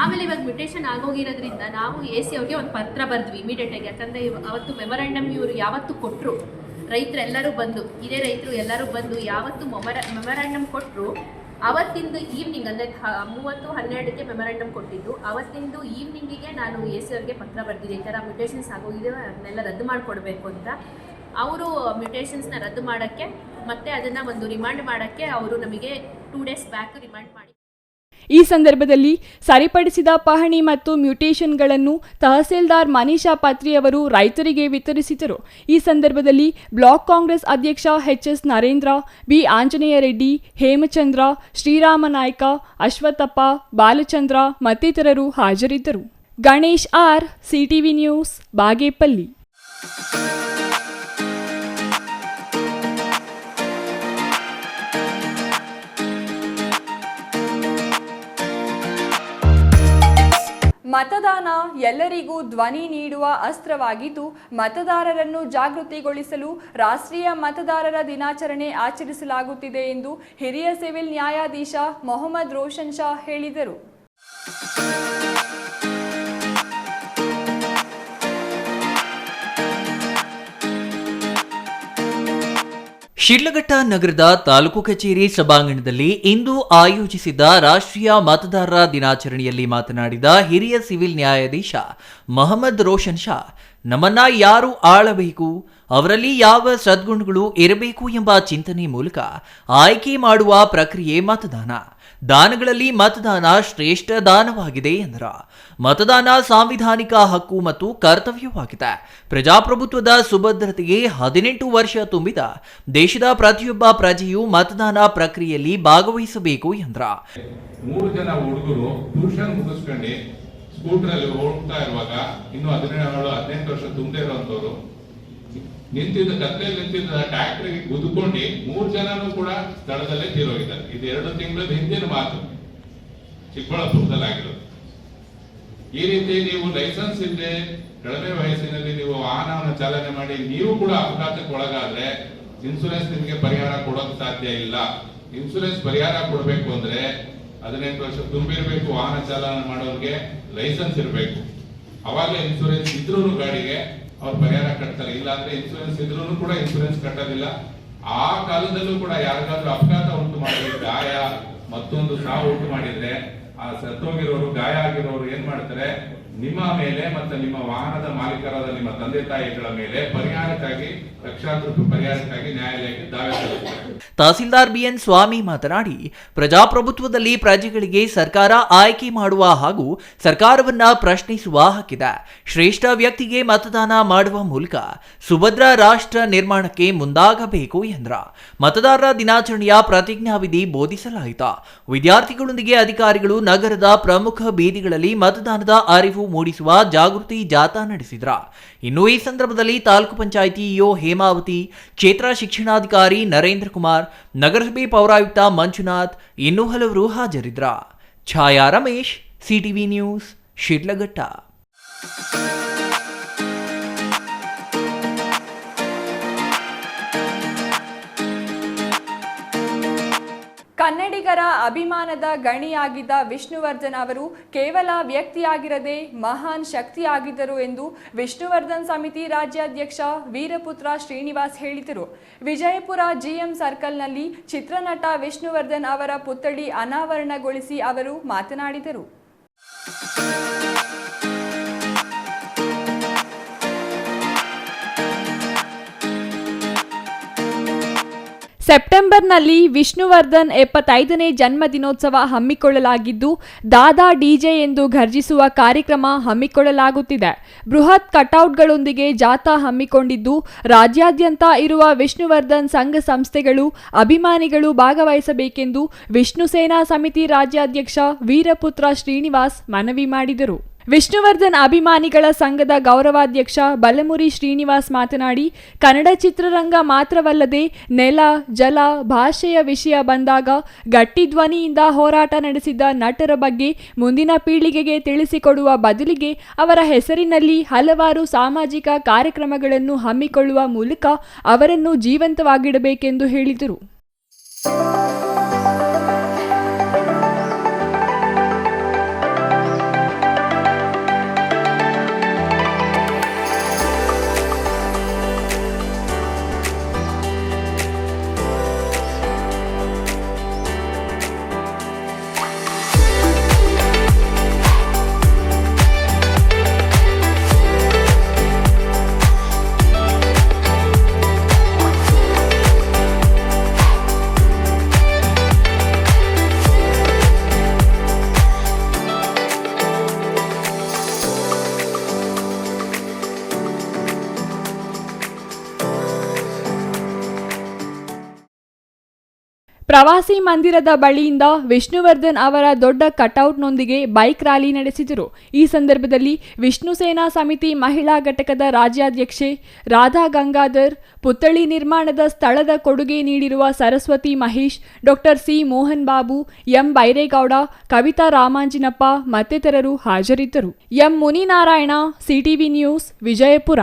ಆಮೇಲೆ ಇವಾಗ ಮ್ಯೂಟೇಷನ್ ಆಗೋಗಿರೋದ್ರಿಂದ ನಾವು AC ಅವ್ರಿಗೆ ಒಂದು ಪತ್ರ ಬರೆದ್ವಿ ಇಮಿಡಿಯೇಟಾಗಿ. ಯಾಕಂದರೆ ಅವತ್ತು ಮೆಮೊರಾಂಡಮ್ ಇವರು ಯಾವತ್ತು ಕೊಟ್ಟರು, ರೈತರೆಲ್ಲರೂ ಬಂದು, ಇದೇ ರೈತರು ಎಲ್ಲರೂ ಬಂದು ಯಾವತ್ತು ಮೆಮೊರಾಂಡಮ್ ಕೊಟ್ಟರು ಅವತ್ತಿಂದು ಈವ್ನಿಂಗ್, ಅಂದರೆ 30/12ಕ್ಕೆ ಮೆಮೊರಾಂಡಮ್ ಕೊಟ್ಟಿದ್ದು, ಅವತ್ತಿಂದು ಈವ್ನಿಂಗಿಗೆ ನಾನು AC ಅವ್ರಿಗೆ ಪತ್ರ ಬರೆದಿದ್ದೆ, ಈ ಥರ ಮ್ಯೂಟೇಷನ್ಸ್ ಆಗೋಗಿದೆ, ಅದನ್ನೆಲ್ಲ ರದ್ದು ಮಾಡಿಕೊಡ್ಬೇಕು ಅಂತ. ಅವರು ಮ್ಯೂಟೇಷನ್ಸ್ನ ರದ್ದು ಮಾಡೋಕ್ಕೆ ಮತ್ತು ಅದನ್ನು ಒಂದು ರಿಮಾಂಡ್ ಮಾಡೋಕ್ಕೆ ಅವರು ನಮಗೆ 2 ಡೇಸ್ ಬ್ಯಾಕ್ ರಿಮಾಂಡ್ ಮಾಡಿ. ಈ ಸಂದರ್ಭದಲ್ಲಿ ಸರಿಪಡಿಸಿದ ಪಹಣಿ ಮತ್ತು ಮ್ಯೂಟೇಷನ್ಗಳನ್ನು ತಹಸೀಲ್ದಾರ್ ಮನೀಷಾ ಪತ್ರಿ ಅವರು ರೈತರಿಗೆ ವಿತರಿಸಿದರು. ಈ ಸಂದರ್ಭದಲ್ಲಿ ಬ್ಲಾಕ್ ಕಾಂಗ್ರೆಸ್ ಅಧ್ಯಕ್ಷ HS ನರೇಂದ್ರ, ಬಿ ಆಂಜನೇಯ ರೆಡ್ಡಿ, ಹೇಮಚಂದ್ರ, ಶ್ರೀರಾಮ ನಾಯ್ಕ, ಅಶ್ವತ್ಥಪ್ಪ, ಬಾಲಚಂದ್ರ ಮತ್ತಿತರರು ಹಾಜರಿದ್ದರು. Ganesh R, CTV news, Bagepalli. ಮತದಾನ ಎಲ್ಲರಿಗೂ ಧ್ವನಿ ನೀಡುವ ಅಸ್ತ್ರವಾಗಿದ್ದು, ಮತದಾರರನ್ನು ಜಾಗೃತಿಗೊಳಿಸಲು ರಾಷ್ಟ್ರೀಯ ಮತದಾರರ ದಿನಾಚರಣೆ ಆಚರಿಸಲಾಗುತ್ತಿದೆ ಎಂದು ಹಿರಿಯ ಸಿವಿಲ್ ನ್ಯಾಯಾಧೀಶ ಮೊಹಮ್ಮದ್ ರೋಷನ್ ಶಾ ಹೇಳಿದರು. ಶಿಡ್ಲಘಟ್ಟ ನಗರದ ತಾಲೂಕು ಕಚೇರಿ ಸಭಾಂಗಣದಲ್ಲಿ ಇಂದು ಆಯೋಜಿಸಿದ್ದ ರಾಷ್ಟ್ರೀಯ ಮತದಾರರ ದಿನಾಚರಣೆಯಲ್ಲಿ ಮಾತನಾಡಿದ ಹಿರಿಯ ಸಿವಿಲ್ ನ್ಯಾಯಾಧೀಶ ಮೊಹಮ್ಮದ್ ರೋಷನ್ ಶಾ, ನಮ್ಮನ್ನ ಯಾರು ಆಳಬೇಕು, ಅವರಲ್ಲಿ ಯಾವ ಸದ್ಗುಣಗಳು ಇರಬೇಕು ಎಂಬ ಚಿಂತನೆ ಮೂಲಕ ಆಯ್ಕೆ ಮಾಡುವ ಪ್ರಕ್ರಿಯೆ ಮತದಾನ. ದಾನಗಳಲ್ಲಿ ಮತದಾನ ಶ್ರೇಷ್ಠ ದಾನವಾಗಿದೆ ಎಂದರು. ಮತದಾನ ಸಾಂವಿಧಾನಿಕ ಹಕ್ಕು ಮತ್ತು ಕರ್ತವ್ಯವಾಗಿದೆ. ಪ್ರಜಾಪ್ರಭುತ್ವದ ಸುಭದ್ರತೆಗೆ 18 ವರ್ಷ ತುಂಬಿದ ದೇಶದ ಪ್ರತಿಯೊಬ್ಬ ಪ್ರಜೆಯು ಮತದಾನ ಪ್ರಕ್ರಿಯೆಯಲ್ಲಿ ಭಾಗವಹಿಸಬೇಕು ಎಂದರು. 3 ಜನ ಹುಡುಗರು ಟ್ಯೂಷನ್ ಮುಗಿಸ್ಕೊಂಡು ಸ್ಕೂಟರಲ್ಲಿ ಓಡ್ತಾ ಇರುವಾಗ ಇನ್ನು 17-18 ವರ್ಷ ತುಂಬದೇ ಇರುವಂತವ್ರು ನಿಂತಿದ್ದ ಗದ್ದೆಯಲ್ಲಿ ನಿಂತಿದ್ದ ಟ್ರ್ಯಾಕ್ಟರ್ಗೆ ಗುದ್ದುಕೊಂಡು 3 ಜನನು ಕೂಡ ಸ್ಥಳದಲ್ಲೇ ತೀರೋಗಿದ್ದಾರೆ. ಇದು 2 ತಿಂಗಳ ಹಿಂದಿನ ಮಾತು, ಚಿಕ್ಕಬಳ್ಳಾಪುರದಲ್ಲಿ ಆಗಿರೋದು. ಈ ರೀತಿ ನೀವು ಲೈಸೆನ್ಸ್ ಇಲ್ಲದೆ ಕಡಿಮೆ ವಯಸ್ಸಿನಲ್ಲಿ ನೀವು ವಾಹನವನ್ನು ಚಾಲನೆ ಮಾಡಿ ನೀವು ಕೂಡ ಅಪಘಾತಕ್ಕೆ ಒಳಗಾದ್ರೆ ಇನ್ಸೂರೆನ್ಸ್ ನಿಮಗೆ ಪರಿಹಾರ ಕೊಡೋಕೆ ಸಾಧ್ಯ ಇಲ್ಲ. ಇನ್ಸೂರೆನ್ಸ್ ಪರಿಹಾರ ಕೊಡಬೇಕು ಅಂದ್ರೆ 18 ವರ್ಷ ತುಂಬಿರ್ಬೇಕು, ವಾಹನ ಚಾಲನೆ ಮಾಡೋರಿಗೆ ಲೈಸೆನ್ಸ್ ಇರಬೇಕು, ಅವಾಗ ಇನ್ಸೂರೆನ್ಸ್ ಇದ್ರೂ ಗಾಡಿಗೆ ಅವ್ರು ಪರಿಹಾರ ಕಟ್ತಾರೆ. ಇಲ್ಲ ಅಂದ್ರೆ ಇನ್ಸೂರೆನ್ಸ್ ಇದ್ರೂ ಕೂಡ ಇನ್ಸೂರೆನ್ಸ್ ಕಟ್ಟೋದಿಲ್ಲ. ಆ ಕಾಲದಲ್ಲೂ ಕೂಡ ಯಾರಿಗಾದ್ರೂ ಅಪಘಾತ ಉಂಟು ಮಾಡಿದ್ರೆ, ಗಾಯ ಮತ್ತೊಂದು ಸಾವು ಉಂಟು ಮಾಡಿದ್ರೆ ಆ ಸತ್ತೋಗಿರೋರು, ಗಾಯ ಆಗಿರೋರು ಏನ್ ಮಾಡ್ತಾರೆ, ನಿಮ್ಮ ಮೇಲೆ ಮತ್ತೆ ನಿಮ್ಮ ವಾಹನದ ಮಾಲೀಕರಾದ ನಿಮ್ಮ ತಂದೆ ತಾಯಿಗಳ ಮೇಲೆ ಪರಿಹಾರಕ್ಕಾಗಿ ಲಕ್ಷಾಂತರ ರೂಪಾಯಿ ಪರಿಹಾರಕ್ಕಾಗಿ ನ್ಯಾಯಾಲಯಕ್ಕೆ ದಾವೆ ಸಲ್ಲಿಸಿದ್ದಾರೆ. ತಹಸೀಲ್ದಾರ್ ಬಿಎನ್ ಸ್ವಾಮಿ ಮಾತನಾಡಿ, ಪ್ರಜಾಪ್ರಭುತ್ವದಲ್ಲಿ ಪ್ರಜೆಗಳಿಗೆ ಸರ್ಕಾರ ಆಯ್ಕೆ ಮಾಡುವ ಹಾಗೂ ಸರ್ಕಾರವನ್ನ ಪ್ರಶ್ನಿಸುವ ಹಕ್ಕಿದೆ. ಶ್ರೇಷ್ಠ ವ್ಯಕ್ತಿಗೆ ಮತದಾನ ಮಾಡುವ ಮೂಲಕ ಸುಭದ್ರ ರಾಷ್ಟ್ರ ನಿರ್ಮಾಣಕ್ಕೆ ಮುಂದಾಗಬೇಕು ಎಂದ್ರ. ಮತದಾರರ ದಿನಾಚರಣೆಯ ಪ್ರತಿಜ್ಞಾವಿಧಿ ಬೋಧಿಸಲಾಯಿತು. ವಿದ್ಯಾರ್ಥಿಗಳೊಂದಿಗೆ ಅಧಿಕಾರಿಗಳು ನಗರದ ಪ್ರಮುಖ ಬೀದಿಗಳಲ್ಲಿ ಮತದಾನದ ಅರಿವು ಮೂಡಿಸುವ ಜಾಗೃತಿ ಜಾಥಾ ನಡೆಸಿದ್ರ. ಇನ್ನು ಈ ಸಂದರ್ಭದಲ್ಲಿ ತಾಲೂಕು ಪಂಚಾಯಿತಿ ಇಒ ಹೇಮಾವತಿ, ಕ್ಷೇತ್ರ ಶಿಕ್ಷಣಾಧಿಕಾರಿ ನರೇಂದ್ರ ಕುಮಾರ್, ನಗರಸಭೆ ಪೌರಾಯುಕ್ತ ಮಂಜುನಾಥ್, ಇನ್ನೂ ಹಲವರು ಹಾಜರಿದ್ರ. ಛಾಯಾ ರಮೇಶ್, ಸಿಟಿವಿ ನ್ಯೂಸ್, ಶಿಡ್ಲಘಟ್ಟ. ಕನ್ನಡಿಗರ ಅಭಿಮಾನದ ಗಣಿಯಾಗಿದ್ದ ವಿಷ್ಣುವರ್ಧನ್ ಅವರು ಕೇವಲ ವ್ಯಕ್ತಿಯಾಗಿರದೆ ಮಹಾನ್ ಶಕ್ತಿಯಾಗಿದ್ದರು ಎಂದು ವಿಷ್ಣುವರ್ಧನ್ ಸಮಿತಿ ರಾಜ್ಯಾಧ್ಯಕ್ಷ ವೀರಪುತ್ರ ಶ್ರೀನಿವಾಸ್ ಹೇಳಿದರು. ವಿಜಯಪುರ ಜಿಎಂ ಸರ್ಕಲ್ನಲ್ಲಿ ಚಿತ್ರನಟ ವಿಷ್ಣುವರ್ಧನ್ ಅವರ ಪುತ್ಥಳಿ ಅನಾವರಣಗೊಳಿಸಿ ಅವರು ಮಾತನಾಡಿದರು. ಸೆಪ್ಟೆಂಬರ್ನಲ್ಲಿ ವಿಷ್ಣುವರ್ಧನ್ 75ನೇ ಜನ್ಮದಿನೋತ್ಸವ ಹಮ್ಮಿಕೊಳ್ಳಲಾಗಿದ್ದು, ದಾದಾ ಡಿಜೆ ಎಂದು ಘರ್ಜಿಸುವ ಕಾರ್ಯಕ್ರಮ ಹಮ್ಮಿಕೊಳ್ಳಲಾಗುತ್ತಿದೆ. ಬೃಹತ್ ಕಟೌಟ್ಗಳೊಂದಿಗೆ ಜಾಥಾ ಹಮ್ಮಿಕೊಂಡಿದ್ದು, ರಾಜ್ಯಾದ್ಯಂತ ಇರುವ ವಿಷ್ಣುವರ್ಧನ್ ಸಂಘ ಸಂಸ್ಥೆಗಳು, ಅಭಿಮಾನಿಗಳು ಭಾಗವಹಿಸಬೇಕೆಂದು ವಿಷ್ಣು ಸೇನಾ ಸಮಿತಿ ರಾಜ್ಯಾಧ್ಯಕ್ಷ ವೀರಪುತ್ರ ಶ್ರೀನಿವಾಸ್ ಮನವಿ ಮಾಡಿದರು. ವಿಷ್ಣುವರ್ಧನ್ ಅಭಿಮಾನಿಗಳ ಸಂಘದ ಗೌರವಾಧ್ಯಕ್ಷ ಬಲಮುರಿ ಶ್ರೀನಿವಾಸ್ ಮಾತನಾಡಿ, ಕನ್ನಡ ಚಿತ್ರರಂಗ ಮಾತ್ರವಲ್ಲದೆ ನೆಲ, ಜಲ, ಭಾಷೆಯ ವಿಷಯ ಬಂದಾಗ ಗಟ್ಟಿ ಧ್ವನಿಯಿಂದ ಹೋರಾಟ ನಡೆಸಿದ ನಟರ ಬಗ್ಗೆ ಮುಂದಿನ ಪೀಳಿಗೆಗೆ ತಿಳಿಸಿಕೊಡುವ ಬದಲಿಗೆ ಅವರ ಹೆಸರಿನಲ್ಲಿ ಹಲವಾರು ಸಾಮಾಜಿಕ ಕಾರ್ಯಕ್ರಮಗಳನ್ನು ಹಮ್ಮಿಕೊಳ್ಳುವ ಮೂಲಕ ಅವರನ್ನು ಜೀವಂತವಾಗಿಡಬೇಕೆಂದು ಹೇಳಿದರು. ಪ್ರವಾಸಿ ಮಂದಿರದ ಬಳಿಯಿಂದ ವಿಷ್ಣುವರ್ಧನ್ ಅವರ ದೊಡ್ಡ ಕಟೌಟ್ನೊಂದಿಗೆ ಬೈಕ್ ರ್ಯಾಲಿ ನಡೆಸಿದರು. ಈ ಸಂದರ್ಭದಲ್ಲಿ ವಿಷ್ಣು ಸೇನಾ ಸಮಿತಿ ಮಹಿಳಾ ಘಟಕದ ರಾಜ್ಯಾಧ್ಯಕ್ಷೆ ರಾಧಾ ಗಂಗಾಧರ್, ಪುತ್ಥಳಿ ನಿರ್ಮಾಣದ ಸ್ಥಳದ ಕೊಡುಗೆ ನೀಡಿರುವ Saraswathi Mahesh, doctor C Mohan Babu, M Byregowda, Kavitha Ramanjinappa ಮತ್ತಿತರರು ಹಾಜರಿದ್ದರು. M Muninarayana, CTV news, Vijayapura.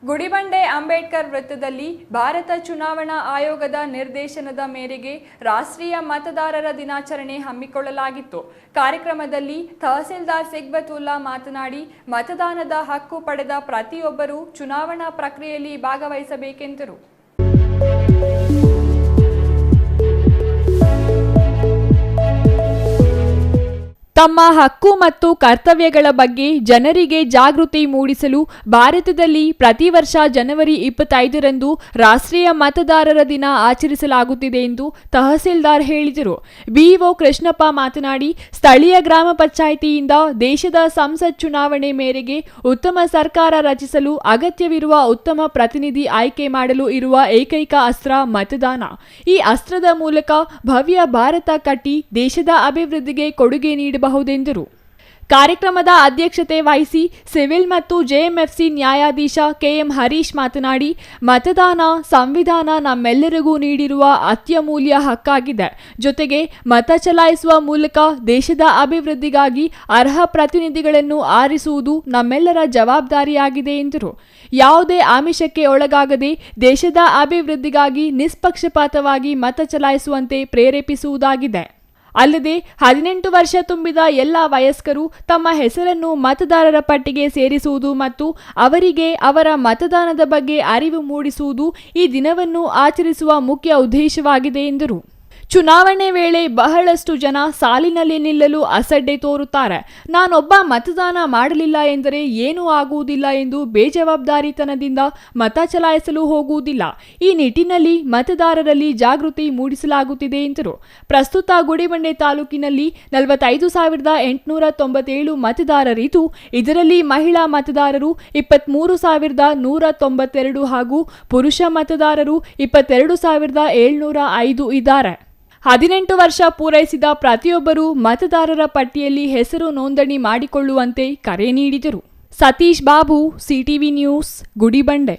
Gudibande Ambedkar ವೃತ್ತದಲ್ಲಿ ಭಾರತ ಚುನಾವಣಾ ಆಯೋಗದ ನಿರ್ದೇಶನದ ಮೇರೆಗೆ ರಾಷ್ಟ್ರೀಯ ಮತದಾರರ ದಿನಾಚರಣೆ ಹಮ್ಮಿಕೊಳ್ಳಲಾಗಿತ್ತು. ಕಾರ್ಯಕ್ರಮದಲ್ಲಿ ತಹಸೀಲ್ದಾರ್ ಸಿಗ್ಬತುಲ್ಲಾ ಮಾತನಾಡಿ, ಮತದಾನದ ಹಕ್ಕು ಪಡೆದ ಪ್ರತಿಯೊಬ್ಬರೂ ಚುನಾವಣಾ ಪ್ರಕ್ರಿಯೆಯಲ್ಲಿ ಭಾಗವಹಿಸಬೇಕೆಂದರು. ತಮ್ಮ ಹಕ್ಕು ಮತ್ತು ಕರ್ತವ್ಯಗಳ ಬಗ್ಗೆ ಜನರಿಗೆ ಜಾಗೃತಿ ಮೂಡಿಸಲು ಭಾರತದಲ್ಲಿ ಪ್ರತಿ ವರ್ಷ ಜನವರಿ 25ರಂದು ರಾಷ್ಟ್ರೀಯ ಮತದಾರರ ದಿನ ಆಚರಿಸಲಾಗುತ್ತಿದೆ ಎಂದು ತಹಸೀಲ್ದಾರ್ ಹೇಳಿದರು. ಬಿಇಒ ಕೃಷ್ಣಪ್ಪ ಮಾತನಾಡಿ, ಸ್ಥಳೀಯ ಗ್ರಾಮ ಪಂಚಾಯಿತಿಯಿಂದ ದೇಶದ ಸಂಸತ್ ಚುನಾವಣೆ ಮೇರೆಗೆ ಉತ್ತಮ ಸರ್ಕಾರ ರಚಿಸಲು ಅಗತ್ಯವಿರುವ ಉತ್ತಮ ಪ್ರತಿನಿಧಿ ಆಯ್ಕೆ ಮಾಡಲು ಇರುವ ಏಕೈಕ ಅಸ್ತ್ರ ಮತದಾನ. ಈ ಅಸ್ತ್ರದ ಮೂಲಕ ಭವ್ಯ ಭಾರತ ಕಟ್ಟಿ ದೇಶದ ಅಭಿವೃದ್ಧಿಗೆ ಕೊಡುಗೆ ನೀಡಬಹುದು ಬಹುದೆಂದರು. ಕಾರ್ಯಕ್ರಮದ ಅಧ್ಯಕ್ಷತೆ ವಹಿಸಿ ಸಿವಿಲ್ ಮತ್ತು ಜೆಎಂಎಫ್ಸಿ ನ್ಯಾಯಾಧೀಶ ಕೆಎಂ ಹರೀಶ್ ಮಾತನಾಡಿ, ಮತದಾನ ಸಂವಿಧಾನ ನಮ್ಮೆಲ್ಲರಿಗೂ ನೀಡಿರುವ ಅತ್ಯಮೂಲ್ಯ ಹಕ್ಕಾಗಿದೆ. ಜೊತೆಗೆ ಮತ ಚಲಾಯಿಸುವ ಮೂಲಕ ದೇಶದ ಅಭಿವೃದ್ಧಿಗಾಗಿ ಅರ್ಹ ಪ್ರತಿನಿಧಿಗಳನ್ನು ಆರಿಸುವುದು ನಮ್ಮೆಲ್ಲರ ಜವಾಬ್ದಾರಿಯಾಗಿದೆ ಎಂದರು. ಯಾವುದೇ ಆಮಿಷಕ್ಕೆ ಒಳಗಾಗದೆ ದೇಶದ ಅಭಿವೃದ್ಧಿಗಾಗಿ ನಿಷ್ಪಕ್ಷಪಾತವಾಗಿ ಮತ ಚಲಾಯಿಸುವಂತೆ ಪ್ರೇರೇಪಿಸುವುದಾಗಿದೆ. ಅಲ್ಲದೆ 18 ವರ್ಷ ತುಂಬಿದ ಎಲ್ಲ ವಯಸ್ಕರು ತಮ್ಮ ಹೆಸರನ್ನು ಮತದಾರರ ಪಟ್ಟಿಗೆ ಸೇರಿಸುವುದು ಮತ್ತು ಅವರಿಗೆ ಅವರ ಮತದಾನದ ಬಗ್ಗೆ ಅರಿವು ಮೂಡಿಸುವುದು ಈ ದಿನವನ್ನು ಆಚರಿಸುವ ಮುಖ್ಯ ಉದ್ದೇಶವಾಗಿದೆ ಎಂದರು. ಚುನಾವಣೆ ವೇಳೆ ಬಹಳಷ್ಟು ಜನ ಸಾಲಿನಲ್ಲಿ ನಿಲ್ಲಲು ಅಸಡ್ಡೆ ತೋರುತ್ತಾರೆ. ನಾನೊಬ್ಬ ಮತದಾನ ಮಾಡಲಿಲ್ಲ ಎಂದರೆ ಏನೂ ಆಗುವುದಿಲ್ಲ ಎಂದು ಬೇಜವಾಬ್ದಾರಿತನದಿಂದ ಮತ ಚಲಾಯಿಸಲು ಹೋಗುವುದಿಲ್ಲ. ಈ ನಿಟ್ಟಿನಲ್ಲಿ ಮತದಾರರಲ್ಲಿ ಜಾಗೃತಿ ಮೂಡಿಸಲಾಗುತ್ತಿದೆ ಎಂದರು. ಪ್ರಸ್ತುತ ಗುಡಿಬಂಡೆ ತಾಲೂಕಿನಲ್ಲಿ 45,897 ಮತದಾರರಿದ್ದು, ಇದರಲ್ಲಿ ಮಹಿಳಾ ಮತದಾರರು 23,192 ಹಾಗೂ ಪುರುಷ ಮತದಾರರು 22,705 ಇದ್ದಾರೆ. 18 ವರ್ಷ ಪೂರೈಸಿದ ಪ್ರತಿಯೊಬ್ಬರೂ ಮತದಾರರ ಪಟ್ಟಿಯಲ್ಲಿ ಹೆಸರು ನೋಂದಣಿ ಮಾಡಿಕೊಳ್ಳುವಂತೆ ಕರೆ ನೀಡಿದರು. Satish Babu, CTV news, Gudibande.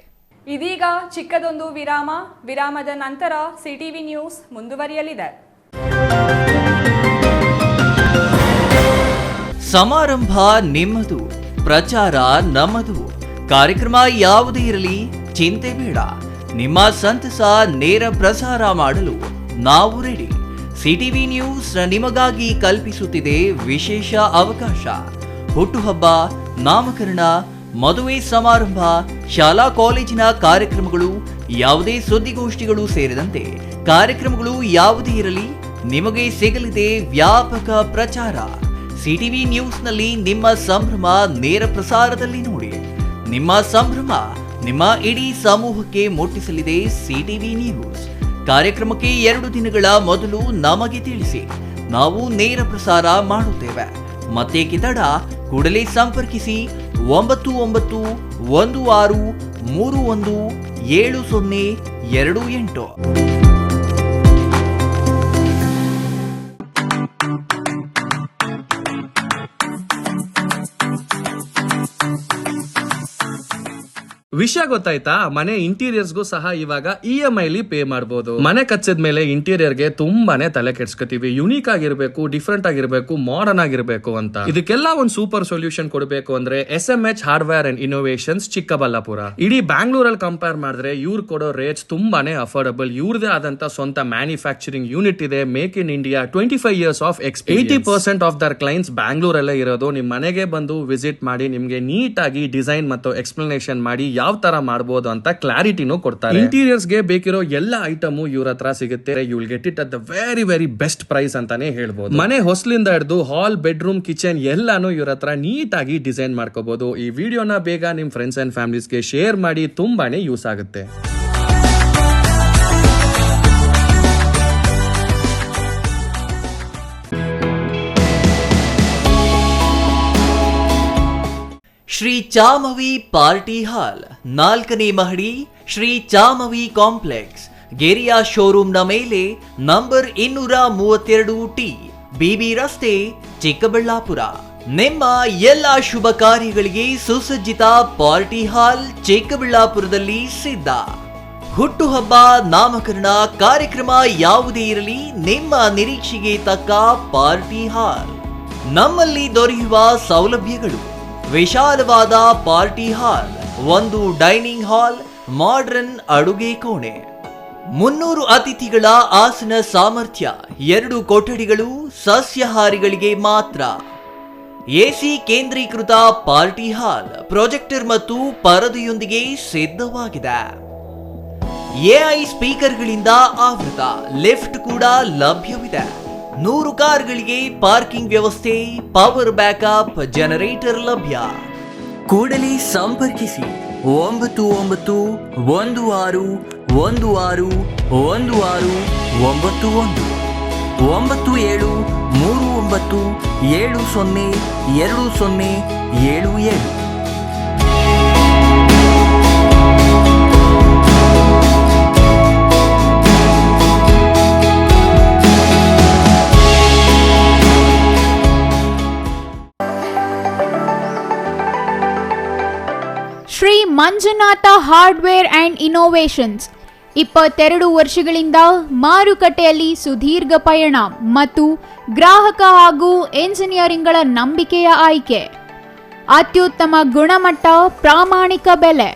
ಇದೀಗ ಚಿಕ್ಕದೊಂದು ವಿರಾಮದ ನಂತರ ಸಿಟಿವಿ ನ್ಯೂಸ್ ಮುಂದುವರಿಯಲಿದೆ. ಸಮಾರಂಭ ನಿಮ್ಮದು, ಪ್ರಚಾರ ನಮ್ಮದು. ಕಾರ್ಯಕ್ರಮ ಯಾವುದೇ ಇರಲಿ ಚಿಂತೆ ಬೇಡ. ನಿಮ್ಮ ಸಂತಸ ನೇರ ಪ್ರಸಾರ ಮಾಡಲು ನಾವು ರೆಡಿ. ಸಿಟಿವಿ ನ್ಯೂಸ್ ನಿಮಗಾಗಿ ಕಲ್ಪಿಸುತ್ತಿದೆ ವಿಶೇಷ ಅವಕಾಶ. ಹುಟ್ಟುಹಬ್ಬ, ನಾಮಕರಣ, ಮದುವೆ ಸಮಾರಂಭ, ಶಾಲಾ ಕಾಲೇಜಿನ ಕಾರ್ಯಕ್ರಮಗಳು, ಯಾವುದೇ ಸುದ್ದಿಗೋಷ್ಠಿಗಳು ಸೇರಿದಂತೆ ಕಾರ್ಯಕ್ರಮಗಳು ಯಾವುದೇ ಇರಲಿ ನಿಮಗೆ ಸಿಗಲಿದೆ ವ್ಯಾಪಕ ಪ್ರಚಾರ. ಸಿಟಿವಿ ನ್ಯೂಸ್ನಲ್ಲಿ ನಿಮ್ಮ ಸಂಭ್ರಮ ನೇರ ಪ್ರಸಾರದಲ್ಲಿ ನೋಡಿ. ನಿಮ್ಮ ಸಂಭ್ರಮ ನಿಮ್ಮ ಇಡೀ ಸಮೂಹಕ್ಕೆ ಮುಟ್ಟಿಸಲಿದೆ ಸಿಟಿವಿ ನ್ಯೂಸ್. ಕಾರ್ಯಕ್ರಮಕ್ಕೆ 2 ದಿನಗಳ ಮೊದಲು ನಮಗೆ ತಿಳಿಸಿ, ನಾವು ನೇರ ಪ್ರಸಾರ ಮಾಡುತ್ತೇವೆ. ಮತ್ತೇಕೆ ತಡ, ಕೂಡಲೇ ಸಂಪರ್ಕಿಸಿ 9916317028. ವಿಷಯ ಗೊತ್ತಾಯ್ತಾ? ಮನೆ ಇಂಟೀರಿಯರ್ಸ್ಗೂ ಸಹ ಇವಾಗ EMI ಪೇ ಮಾಡಬಹುದು. ಮನೆ ಕಚ್ಚಿದ ಮೇಲೆ ಇಂಟೀರಿಯರ್ಗೆ ತುಂಬಾನೇ ತಲೆ ಕೆಡ್ಸ್ಕೊತೀವಿ. ಯುನೀಕ್ ಆಗಿರ್ಬೇಕು, ಡಿಫ್ರೆಂಟ್ ಆಗಿರ್ಬೇಕು, ಮಾಡರ್ನ್ ಆಗಿರ್ಬೇಕು ಅಂತ. ಇದಕ್ಕೆಲ್ಲ ಒಂದು ಸೂಪರ್ ಸೊಲ್ಯೂಷನ್ ಕೊಡಬೇಕು ಅಂದ್ರೆ SMH hardware and innovations Chikkaballapur. ಇಡೀ ಬ್ಯಾಂಗ್ಳೂರಲ್ಲಿ ಕಂಪೇರ್ ಮಾಡಿದ್ರೆ ಇವ್ರು ಕೊಡೋ ರೇಟ್ಸ್ ತುಂಬಾನೇ ಅಫೋರ್ಡಬಲ್. ಇವ್ರದೇ ಆದಂತ ಸ್ವಂತ ಮ್ಯಾನುಫ್ಯಾಕ್ಚರಿಂಗ್ ಯೂನಿಟ್ ಇದೆ. Make in India, 25 years of experience. 80% of the clients ಬ್ಯಾಂಗ್ಳೂರಲ್ಲೇ ಇರೋದು. ನಿಮ್ ಮನೆಗೆ ಬಂದು ವಿಸಿಟ್ ಮಾಡಿ ನಿಮ್ಗೆ ನೀಟ್ ಆಗಿ ಡಿಸೈನ್ ಮತ್ತು ಎಕ್ಸ್ಪ್ಲನೇಷನ್ ಮಾಡಿ ಯಾವ ತರ ಮಾಡಬಹುದು ಅಂತ ಕ್ಲಾರಿಟಿನೂ ಕೊಡ್ತಾರೆ. ಇಂಟೀರಿಯರ್ಸ್ ಗೆ ಬೇಕಿರೋ ಎಲ್ಲ ಐಟಮು ಇವ್ರ ಹತ್ರ ಸಿಗುತ್ತೆ. You will get it at the very best price ಅಂತಾನೆ ಹೇಳ್ಬೋದು. ಮನೆ ಹೊಸಲಿಂದ ಹಿಡಿದು ಹಾಲ್, ಬೆಡ್ರೂಮ್, ಕಿಚನ್ ಎಲ್ಲಾನು ಇವ್ರ ಹತ್ರ ನೀಟ್ ಆಗಿ ಡಿಸೈನ್ ಮಾಡ್ಕೋಬಹುದು. ಈ ವಿಡಿಯೋನ ಬೇಗ ನಿಮ್ ಫ್ರೆಂಡ್ಸ್ ಅಂಡ್ ಫ್ಯಾಮಿಲೀಸ್ಗೆ ಶೇರ್ ಮಾಡಿ, ತುಂಬಾನೇ ಯೂಸ್ ಆಗುತ್ತೆ. ಶ್ರೀ ಚಾಮವಿ ಪಾರ್ಟಿ ಹಾಲ್, 4ನೇ ಮಹಡಿ, ಶ್ರೀ ಚಾಮವಿ ಕಾಂಪ್ಲೆಕ್ಸ್, ಗೆರಿಯಾ ಶೋರೂಮ್ನ ಮೇಲೆ, ನಂಬರ್ 232T, BB ರಸ್ತೆ, ಚಿಕ್ಕಬಳ್ಳಾಪುರ. ನಿಮ್ಮ ಎಲ್ಲ ಶುಭ ಕಾರ್ಯಗಳಿಗೆ ಸುಸಜ್ಜಿತ ಪಾರ್ಟಿ ಹಾಲ್ ಚಿಕ್ಕಬಳ್ಳಾಪುರದಲ್ಲಿ ಸಿದ್ಧ. ಹುಟ್ಟುಹಬ್ಬ, ನಾಮಕರಣ, ಕಾರ್ಯಕ್ರಮ ಯಾವುದೇ ಇರಲಿ ನಿಮ್ಮ ನಿರೀಕ್ಷೆಗೆ ತಕ್ಕ ಪಾರ್ಟಿ ಹಾಲ್. ನಮ್ಮಲ್ಲಿ ದೊರೆಯುವ ಸೌಲಭ್ಯಗಳು: ವಿಶಾಲವಾದ party hall, 1 dining hall, modern ಅಡುಗೆ ಕೋಣೆ, 300 ಅತಿಥಿಗಳ ಆಸನ ಸಾಮರ್ಥ್ಯ, 2 ಕೊಠಡಿಗಳು ಸಸ್ಯಾಹಾರಿಗಳಿಗೆ ಮಾತ್ರ, AC ಕೇಂದ್ರೀಕೃತ ಪಾರ್ಟಿ ಹಾಲ್, ಪ್ರೊಜೆಕ್ಟರ್ ಮತ್ತು ಪರದೆಯೊಂದಿಗೆ ಸಿದ್ಧವಾಗಿದೆ. AI ಸ್ಪೀಕರ್ಗಳಿಂದ ಆವೃತ, ಲಿಫ್ಟ್ ಕೂಡ ಲಭ್ಯವಿದೆ. 100 ಕಾರ್ಗಳಿಗೆ ಪಾರ್ಕಿಂಗ್ ವ್ಯವಸ್ಥೆ, ಪವರ್ ಬ್ಯಾಕಪ್ ಜನರೇಟರ್ ಲಭ್ಯ. ಕೂಡಲೇ ಸಂಪರ್ಕಿಸಿ 9916161691 9739702077. Shri Manjunatha hardware and innovations 22 ವರ್ಷಗಳಿಂದ ಮಾರುಕಟ್ಟೆಯಲ್ಲಿ ಸುದೀರ್ಘ ಪಯಣ ಮತ್ತು ಗ್ರಾಹಕ ಹಾಗೂ ಎಂಜಿನಿಯರಿಂಗ್ಗಳ ನಂಬಿಕೆಯ ಆಯ್ಕೆ. ಅತ್ಯುತ್ತಮ ಗುಣಮಟ್ಟ, ಪ್ರಾಮಾಣಿಕ ಬೆಲೆ.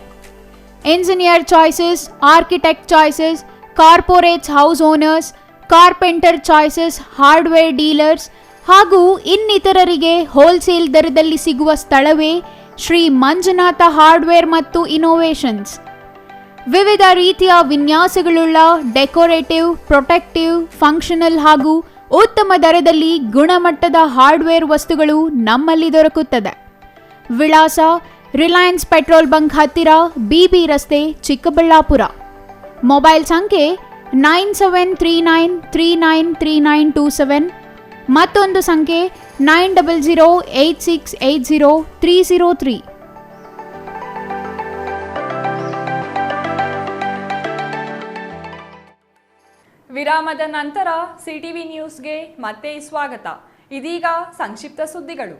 Engineer choices, architect choices, corporates, house owners, carpenter choices, hardware dealers ಹಾಗೂ ಇನ್ನಿತರರಿಗೆ ಹೋಲ್ಸೇಲ್ ದರದಲ್ಲಿ ಸಿಗುವ ಸ್ಥಳವೇ ಶ್ರೀ ಮಂಜುನಾಥ ಹಾರ್ಡ್ವೇರ್ ಮತ್ತು ಇನ್ನೋವೇಷನ್ಸ್. ವಿವಿಧ ರೀತಿಯ ವಿನ್ಯಾಸಗಳುಳ್ಳ ಡೆಕೋರೇಟಿವ್, ಪ್ರೊಟೆಕ್ಟಿವ್, ಫಂಕ್ಷನಲ್ ಹಾಗೂ ಉತ್ತಮ ದರದಲ್ಲಿ ಗುಣಮಟ್ಟದ ಹಾರ್ಡ್ವೇರ್ ವಸ್ತುಗಳು ನಮ್ಮಲ್ಲಿ ದೊರಕುತ್ತದೆ. ವಿಳಾಸ: ರಿಲಯನ್ಸ್ ಪೆಟ್ರೋಲ್ ಬಂಕ್ ಹತ್ತಿರ, BB ರಸ್ತೆ, ಚಿಕ್ಕಬಳ್ಳಾಪುರ. ಮೊಬೈಲ್ ಸಂಖ್ಯೆ 9739393927, ಮತ್ತೊಂದು ಸಂಖ್ಯೆ 9008680303. ವಿರಾಮದ ನಂತರ ಸಿಟಿವಿ ನ್ಯೂಸ್ಗೆ ಮತ್ತೆ ಸ್ವಾಗತ. ಇದೀಗ ಸಂಕ್ಷಿಪ್ತ ಸುದ್ದಿಗಳು.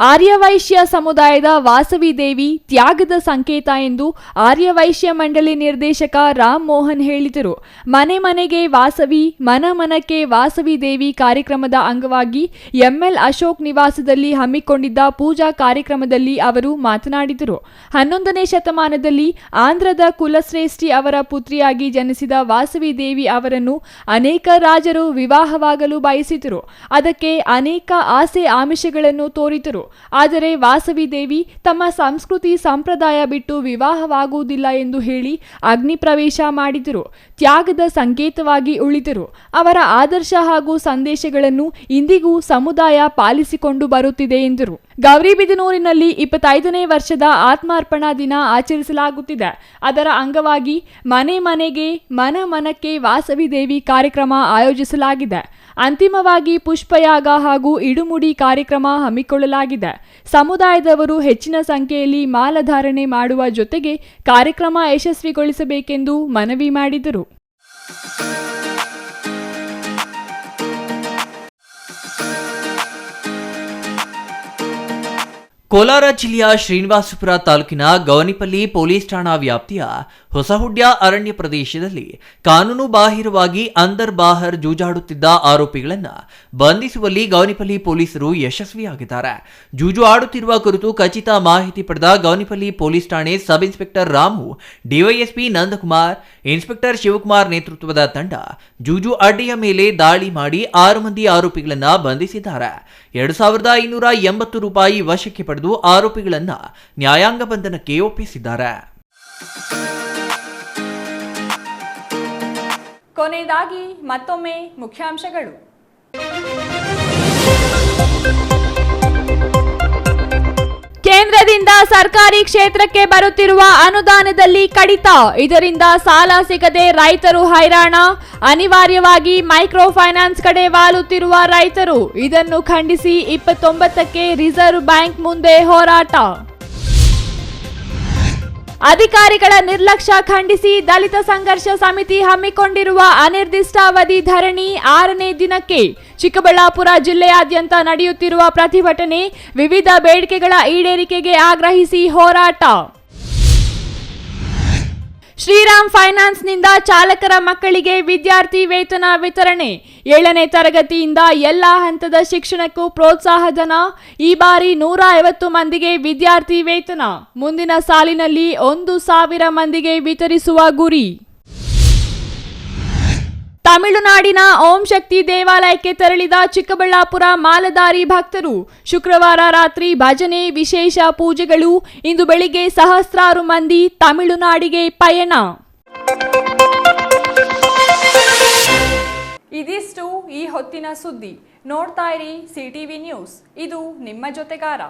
ಆರ್ಯವೈಶ್ಯ ಸಮುದಾಯದ ವಾಸವಿ ದೇವಿ ತ್ಯಾಗದ ಸಂಕೇತ ಎಂದು ಆರ್ಯವೈಶ್ಯ ಮಂಡಳಿ ನಿರ್ದೇಶಕ ರಾಮ್ ಮೋಹನ್ ಹೇಳಿದರು. ಮನೆ ಮನೆಗೆ ವಾಸವಿ, ಮನ ಮನಕ್ಕೆ ವಾಸವಿ ದೇವಿ ಕಾರ್ಯಕ್ರಮದ ಅಂಗವಾಗಿ ಎಂಎಲ್ ಅಶೋಕ್ ನಿವಾಸದಲ್ಲಿ ಹಮ್ಮಿಕೊಂಡಿದ್ದ ಪೂಜಾ ಕಾರ್ಯಕ್ರಮದಲ್ಲಿ ಅವರು ಮಾತನಾಡಿದರು. 11ನೇ ಶತಮಾನದಲ್ಲಿ ಆಂಧ್ರದ ಕುಲಶ್ರೇಷ್ಠಿ ಅವರ ಪುತ್ರಿಯಾಗಿ ಜನಿಸಿದ ವಾಸವಿ ದೇವಿ ಅವರನ್ನು ಅನೇಕ ರಾಜರು ವಿವಾಹವಾಗಲು ಬಯಸಿದರು. ಅದಕ್ಕೆ ಅನೇಕ ಆಸೆ ಆಮಿಷಗಳನ್ನು ತೋರಿದರು. ಆದರೆ ವಾಸವಿ ದೇವಿ ತಮ್ಮ ಸಂಸ್ಕೃತಿ ಸಂಪ್ರದಾಯ ಬಿಟ್ಟು ವಿವಾಹವಾಗುವುದಿಲ್ಲ ಎಂದು ಹೇಳಿ ಅಗ್ನಿ ಪ್ರವೇಶ ಮಾಡಿದರು. ತ್ಯಾಗದ ಸಂಕೇತವಾಗಿ ಉಳಿದರು. ಅವರ ಆದರ್ಶ ಹಾಗೂ ಸಂದೇಶಗಳನ್ನು ಇಂದಿಗೂ ಸಮುದಾಯ ಪಾಲಿಸಿಕೊಂಡು ಬರುತ್ತಿದೆ ಎಂದರು. ಗೌರಿಬಿದನೂರಿನಲ್ಲಿ 25ನೇ ವರ್ಷದ ಆತ್ಮಾರ್ಪಣಾ ದಿನ ಆಚರಿಸಲಾಗುತ್ತಿದೆ. ಅದರ ಅಂಗವಾಗಿ ಮನೆ ಮನೆಗೆ, ಮನ ಮನಕ್ಕೆ ವಾಸವಿ ದೇವಿ ಕಾರ್ಯಕ್ರಮ ಆಯೋಜಿಸಲಾಗಿದೆ. ಅಂತಿಮವಾಗಿ ಪುಷ್ಪಯಾಗ ಹಾಗೂ ಇಡುಮುಡಿ ಕಾರ್ಯಕ್ರಮ ಹಮ್ಮಿಕೊಳ್ಳಲಾಗಿದೆ. ಸಮುದಾಯದವರು ಹೆಚ್ಚಿನ ಸಂಖ್ಯೆಯಲ್ಲಿ ಮಾಲಾಧಾರಣೆ ಮಾಡುವ ಜೊತೆಗೆ ಕಾರ್ಯಕ್ರಮ ಯಶಸ್ವಿಗೊಳಿಸಬೇಕೆಂದು ಮನವಿ ಮಾಡಿದರು. ಕೋಲಾರ ಜಿಲ್ಲೆಯ ಶ್ರೀನಿವಾಸಪುರ ತಾಲೂಕಿನ ಗೌನಿಪಲ್ಲಿ ಪೊಲೀಸ್ ಠಾಣಾ ವ್ಯಾಪ್ತಿಯ ಹೊಸಹುಡ್ಯ ಅರಣ್ಯ ಪ್ರದೇಶದಲ್ಲಿ ಕಾನೂನು ಬಾಹಿರವಾಗಿ ಅಂದರ್ ಬಾಹರ್ ಜೂಜಾಡುತ್ತಿದ್ದ ಆರೋಪಿಗಳನ್ನು ಬಂಧಿಸುವಲ್ಲಿ ಗೌನಿಪಲ್ಲಿ ಪೊಲೀಸರು ಯಶಸ್ವಿಯಾಗಿದ್ದಾರೆ. ಜೂಜು ಆಡುತ್ತಿರುವ ಕುರಿತು ಖಚಿತ ಮಾಹಿತಿ ಪಡೆದ ಗೌನಿಪಲ್ಲಿ ಪೊಲೀಸ್ ಠಾಣೆ sub inspector Ramu, DYSP Nandakumar, inspector Shivakumar ನೇತೃತ್ವದ ತಂಡ ಜೂಜು ಅಡ್ಡೆಯ ಮೇಲೆ ದಾಳಿ ಮಾಡಿ 6 ಮಂದಿ ಆರೋಪಿಗಳನ್ನು ಬಂಧಿಸಿದ್ದಾರೆ. 2580 ರೂಪಾಯಿ ವಶಕ್ಕೆ ಪಡೆದು ಆರೋಪಿಗಳನ್ನು ನ್ಯಾಯಾಂಗ ಬಂಧನಕ್ಕೆ ಒಪ್ಪಿಸಿದ್ದಾರೆ. ಕೊನೆಯದಾಗಿ ಮತ್ತೊಮ್ಮೆ ಮುಖ್ಯಾಂಶಗಳು. ಕೇಂದ್ರದಿಂದ ಸರ್ಕಾರಿ ಕ್ಷೇತ್ರಕ್ಕೆ ಬರುತ್ತಿರುವ ಅನುದಾನದಲ್ಲಿ ಕಡಿತ, ಇದರಿಂದ ಸಾಲ ಸಿಗದೆ ರೈತರು ಹೈರಾಣ. ಅನಿವಾರ್ಯವಾಗಿ ಮೈಕ್ರೋ ಫೈನಾನ್ಸ್ ಕಡೆ ವಾಲುತ್ತಿರುವ ರೈತರು, ಇದನ್ನು ಖಂಡಿಸಿ 29ಕ್ಕೆ ರಿಸರ್ವ್ ಬ್ಯಾಂಕ್ ಮುಂದೆ ಹೋರಾಟ. ಅಧಿಕಾರಿಗಳ ನಿರ್ಲಕ್ಷ್ಯ ಖಂಡಿಸಿ ದಲಿತ ಸಂಘರ್ಷ ಸಮಿತಿ ಹಮ್ಮಿಕೊಂಡಿರುವ ಅನಿರ್ದಿಷ್ಟಾವಧಿ ಧರಣಿ 6ನೇ ದಿನಕ್ಕೆ. ಚಿಕ್ಕಬಳ್ಳಾಪುರ ಜಿಲ್ಲೆಯಾದ್ಯಂತ ನಡೆಯುತ್ತಿರುವ ಪ್ರತಿಭಟನೆ, ವಿವಿಧ ಬೇಡಿಕೆಗಳ ಈಡೇರಿಕೆಗೆ ಆಗ್ರಹಿಸಿ ಹೋರಾಟ. ಶ್ರೀರಾಮ್ ಫೈನಾನ್ಸ್ನಿಂದ ಚಾಲಕರ ಮಕ್ಕಳಿಗೆ ವಿದ್ಯಾರ್ಥಿ ವೇತನ ವಿತರಣೆ. 7ನೇ ತರಗತಿಯಿಂದ ಎಲ್ಲಾ ಹಂತದ ಶಿಕ್ಷಣಕ್ಕೂ ಪ್ರೋತ್ಸಾಹಧನ. ಈ ಬಾರಿ 150 ಮಂದಿಗೆ ವಿದ್ಯಾರ್ಥಿ ವೇತನ. ಮುಂದಿನ ಸಾಲಿನಲ್ಲಿ 1,000 ಮಂದಿಗೆ ವಿತರಿಸುವ ಗುರಿ. ತಮಿಳುನಾಡಿನ ಓಂ ಶಕ್ತಿ ದೇವಾಲಯಕ್ಕೆ ತೆರಳಿದ ಚಿಕ್ಕಬಳ್ಳಾಪುರ ಮಾಲಧಾರಿ ಭಕ್ತರು. ಶುಕ್ರವಾರ ರಾತ್ರಿ ಭಜನೆ, ವಿಶೇಷ ಪೂಜೆಗಳು. ಇಂದು ಬೆಳಿಗ್ಗೆ ಸಹಸ್ರಾರು ಮಂದಿ ತಮಿಳುನಾಡಿಗೆ ಪಯಣ. ಇದಿಷ್ಟು ಈ ಹೊತ್ತಿನ ಸುದ್ದಿ. ನೋಡ್ತಾ ಇರಿ ಸಿಟಿವಿ ನ್ಯೂಸ್, ಇದು ನಿಮ್ಮ ಜೊತೆಗಾರ.